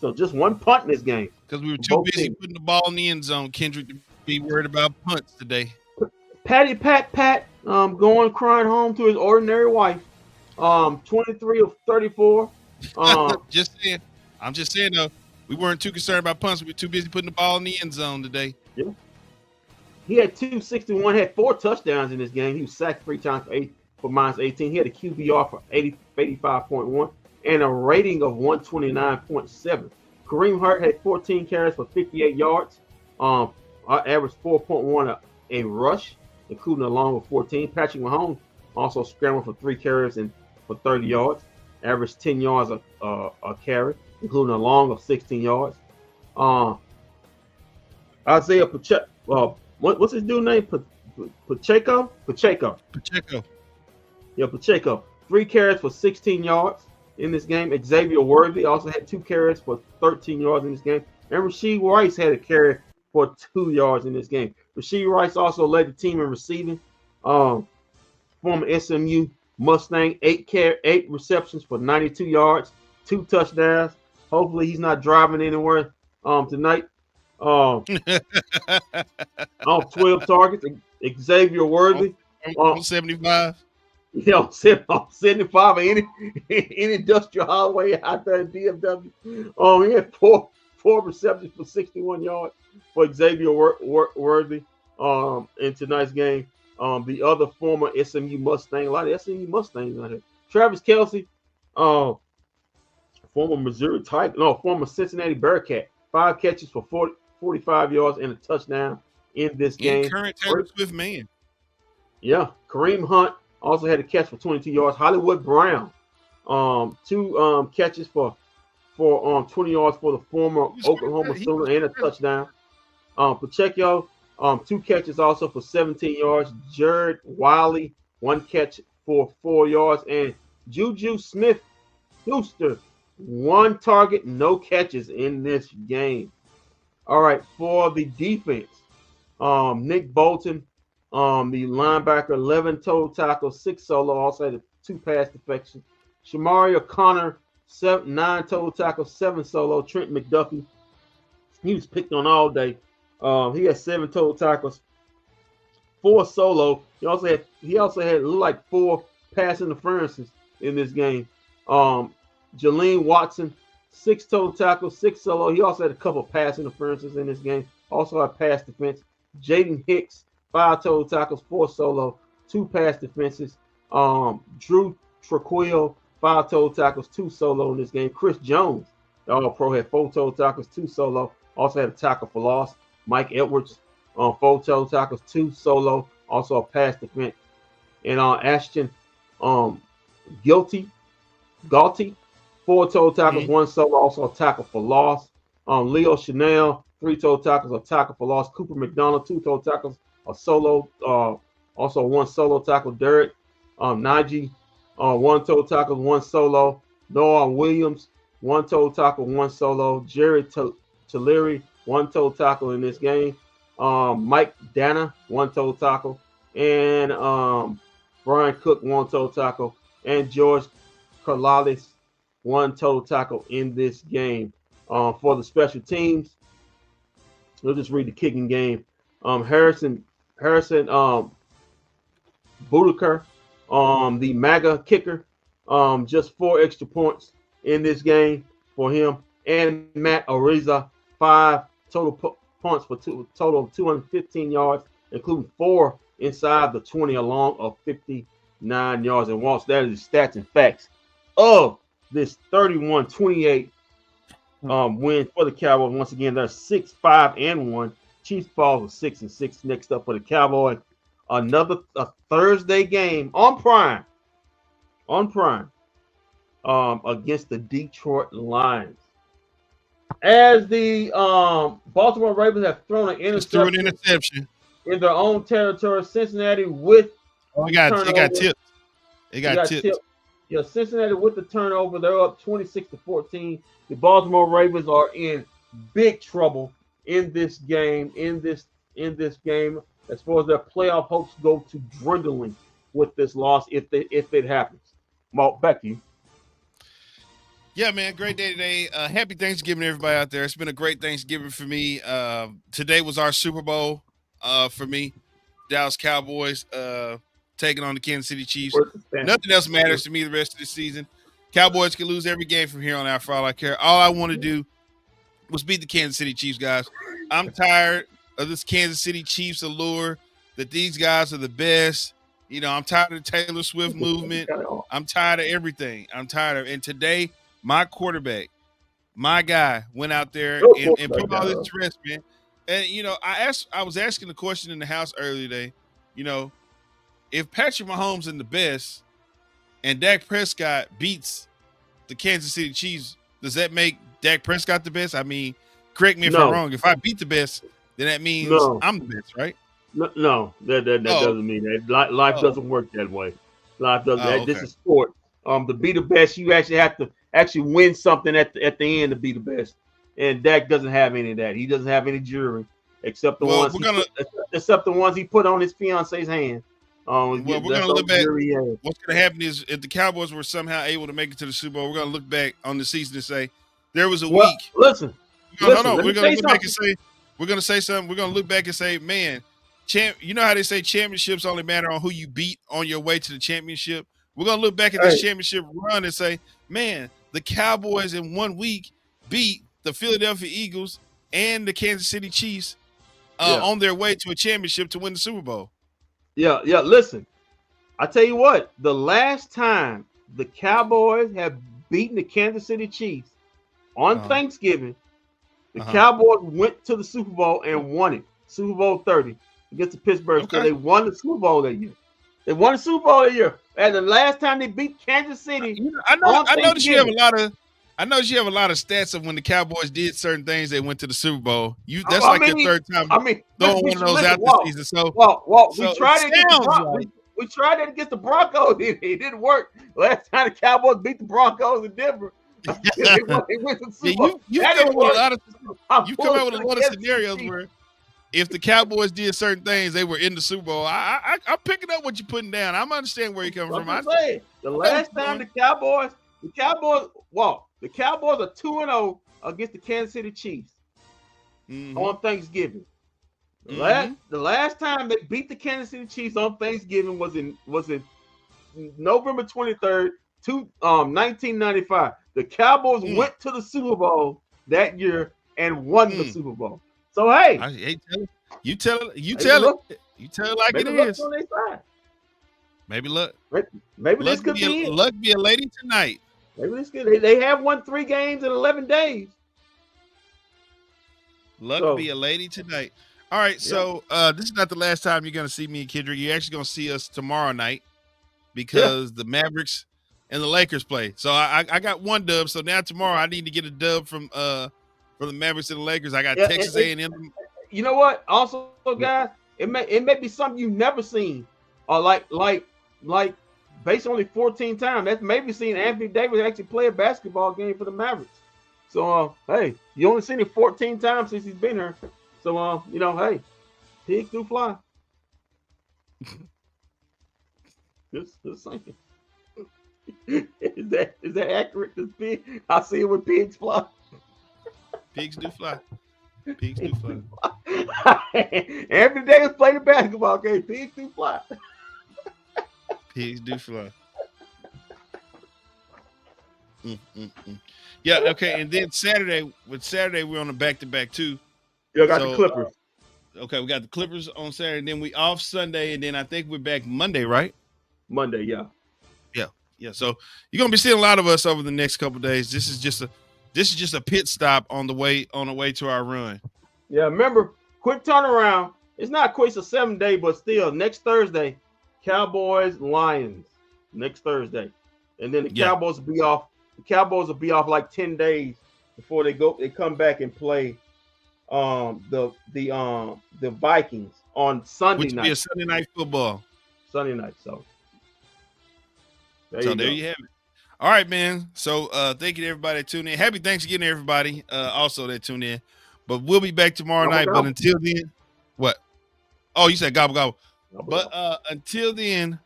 So just 1 punt in this game. Because we were too busy putting the ball in the end zone, Kendrick, to be worried about punts today. Pat, going crying home to his ordinary wife. 23 of 34. I'm just saying though, we weren't too concerned about punts. We were too busy putting the ball in the end zone today. Yeah. He had 261, had 4 touchdowns in this game. He was sacked 3 times for minus 18. He had a QBR for 85.1 and a rating of 129.7. Kareem Hunt had 14 carries for 58 yards. Averaged 4.1 a rush, including a long of 14. Patrick Mahomes also scrambled for 3 carries and for 30 yards. Averaged 10 yards a carry, including a long of 16 yards. Isaiah Pacheco, what's his dude name? Pacheco. Yeah, Pacheco. 3 carries for 16 yards in this game. Xavier Worthy also had 2 carries for 13 yards in this game. And Rashee Rice had a carry for 2 yards in this game. Rashee Rice also led the team in receiving. Former SMU Mustang, 8 receptions for 92 yards, 2 touchdowns. Hopefully he's not driving anywhere tonight. On 12 targets. Xavier Worthy. On 75. Yeah, on 75 in industrial highway out there in DFW. He had four receptions for 61 yards for Xavier Worthy in tonight's game. The other former SMU Mustang, a lot of SMU Mustangs out here. Travis Kelce, former Cincinnati Bearcat, 5 catches for 45 yards and a touchdown in this game. Current Taylor Swift man. Yeah, Kareem Hunt also had a catch for 22 yards. Hollywood Brown, 2 catches for 20 yards for the former Oklahoma Sooner and a touchdown. Pacheco, 2 catches also for 17 yards. Jared Wiley, 1 catch for 4 yards. And Juju Smith-Schuster, 1 target, no catches in this game. All right, for the defense, Nick Bolton, the linebacker, 11 total tackles, 6 solo, also had 2 pass deflections. Shamari O'Connor, 9 total tackles, 7 solo. Trent McDuffie, he was picked on all day. He had 7 total tackles, 4 solo. He also had like 4 pass interferences in this game. Jalen Watson, 6 total tackles, 6 solo. He also had a couple of pass interferences in this game. Also had pass defense. Jaden Hicks, 5 total tackles, 4 solo, 2 pass defenses. Drew Trequillo, 5 total tackles, 2 solo in this game. Chris Jones, the All-Pro, had 4 total tackles, 2 solo. Also had a tackle for loss. Mike Edwards, 4 total tackles, 2 solo. Also a pass defense. And Ashton Galty, 4 total tackles, 1 solo. Also a tackle for loss. Leo Chanel, 3 total tackles, a tackle for loss. Cooper McDonald, 2 total tackles, a solo. Also 1 solo tackle. Derek Nagy, 1 total tackle, 1 solo. Noah Williams, 1 total tackle, 1 solo. Jerry Tulleri, 1 total tackle in this game. Mike Dana, 1 total tackle. And Brian Cook, 1 total tackle. And George Karlalis, one total tackle in this game. For the special teams, we'll just read the kicking game. Harrison Budaker, the MAGA kicker, just 4 extra points in this game for him. And Matt Ariza, 5 total points for total of 215 yards, including 4 inside the 20 along of 59 yards. And once that is stats and facts of this 31-28 win for the Cowboys. Once again, they're 6-5-1. Chiefs falls with 6-6 next up for the Cowboys. Another Thursday game on Prime against the Detroit Lions. As the Baltimore Ravens have thrown an interception in their own territory, Cincinnati with it got tipped. It got tipped. Yeah, Cincinnati with the turnover, they're up 26-14. The Baltimore Ravens are in big trouble in this game. As far as their playoff hopes go to dwindling with this loss, if it happens. Mark, back to you. Yeah, man, great day today. Happy Thanksgiving, everybody out there. It's been a great Thanksgiving for me. Today was our Super Bowl for me. Dallas Cowboys taking on the Kansas City Chiefs. Nothing else matters to me the rest of the season. Cowboys can lose every game from here on out for all I care. All I want to do was beat the Kansas City Chiefs, guys. I'm tired of this Kansas City Chiefs allure that these guys are the best. You know, I'm tired of the Taylor Swift movement. I'm tired of everything. And today, my quarterback, my guy, went out there and put all this stress, man. And, you know, I was asking the question in the house earlier today, you know, if Patrick Mahomes is the best and Dak Prescott beats the Kansas City Chiefs, does that make Dak Prescott the best? I mean, correct me if I'm wrong. If I beat the best, then that means I'm the best, right? No, that doesn't mean that. Life doesn't work that way. Life doesn't. Okay. This is sport. To be the best, you actually have to win something at the end to be the best. And Dak doesn't have any of that. He doesn't have any jury except the ones he put on his fiance's hand. We're going to look back. What's going to happen is if the Cowboys were somehow able to make it to the Super Bowl, we're going to look back on the season and say there was a week. Listen. We're going to look back and say we're going to say something. We're going to look back and say, man, you know how they say championships only matter on who you beat on your way to the championship. We're going to look back at this championship run and say, man, the Cowboys in 1 week beat the Philadelphia Eagles and the Kansas City Chiefs on their way to a championship to win the Super Bowl. Yeah. Listen, I tell you what, the last time the Cowboys have beaten the Kansas City Chiefs on Thanksgiving, the Cowboys went to the Super Bowl and won it. Super Bowl 30 against the Pittsburgh Steelers. They won the Super Bowl that year. And the last time they beat Kansas City, I noticed you have a lot of stats of when the Cowboys did certain things. They went to the Super Bowl. That's your third time. Throwing one of those out this season. So, we tried it against the Broncos. It didn't work. Last time the Cowboys beat the Broncos in Denver. They went to the Super Bowl. You've come up with a lot of scenarios where if the Cowboys did certain things, they were in the Super Bowl. I'm picking up what you're putting down. I'm understanding where you're coming from. The last time the Cowboys are 2-0 against the Kansas City Chiefs on Thanksgiving. The last time they beat the Kansas City Chiefs on Thanksgiving was in November 23rd, 1995. The Cowboys went to the Super Bowl that year and won the Super Bowl. So hey, you tell it like it is. On their side. Maybe look. Maybe this could be it. Luck be a lady tonight. Maybe this could. They have won 3 games in 11 days. Luck be a lady tonight. All right, so this is not the last time you're going to see me and Kendrick. You're actually going to see us tomorrow night because the Mavericks and the Lakers play. So I got 1 dub. So now tomorrow I need to get a dub from the Mavericks and the Lakers. I got Texas A&M. You know what? Also, guys, it may be something you've never seen, or like based only 14 times. That's maybe seen Anthony Davis actually play a basketball game for the Mavericks. So hey, you only seen it 14 times since he's been here. So hey, pigs do fly. Just saying. Is that accurate? This pig? I see it with pigs fly. Pigs do fly. Pigs do fly. Every day is playing the basketball game. Pigs do fly. Pigs do fly. Yeah, okay. And then Saturday we're on a back-to-back too. Yeah, got the Clippers. Okay, we got the Clippers on Saturday, then we off Sunday, and then I think we're back Monday, right? Monday, yeah. Yeah. So you're gonna be seeing a lot of us over the next couple of days. This is just a pit stop on the way to our run. Yeah, remember, quick turnaround. It's not quite a 7-day, but still next Thursday, Cowboys Lions next Thursday, and then the Cowboys will be off. The Cowboys will be off like 10 days before they come back and play the Vikings on Sunday Which night. be a Sunday night football. Sunday night. So there you have it. All right, man. So thank you to everybody that tuned in. Happy Thanksgiving, everybody. Also that tuned in. But we'll be back tomorrow night. But until then, what? Oh, you said gobble gobble. But until then,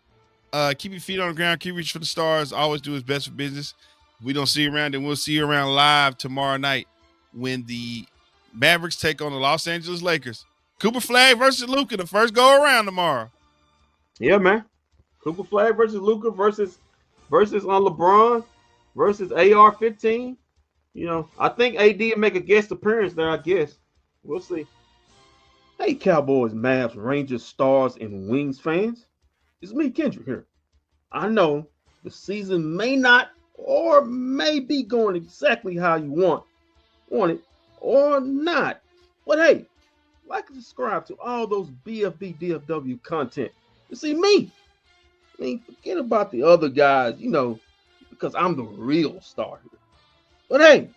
keep your feet on the ground. Keep reaching for the stars. Always do his best for business. If we don't see you around, then we'll see you around live tomorrow night when the Mavericks take on the Los Angeles Lakers. Cooper Flag versus Luka, the first go around tomorrow. Yeah, man. Cooper Flag versus Luka versus on LeBron versus AR-15. You know, I think AD will make a guest appearance there. I guess we'll see. Hey, Cowboys, Mavs, Rangers, Stars, and Wings fans, it's me, Kendrick here. I know the season may not or may be going exactly how you want it or not, but hey, like and subscribe to all those bFb DFW content. You see me. I mean, forget about the other guys, you know, because I'm the real star here. But hey,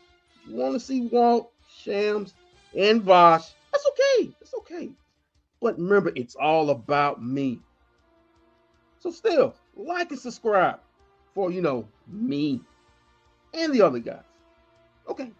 if you want to see Walt, Shams, and Vosh, that's okay. That's okay. But remember, it's all about me. So still, like and subscribe for, me and the other guys. Okay.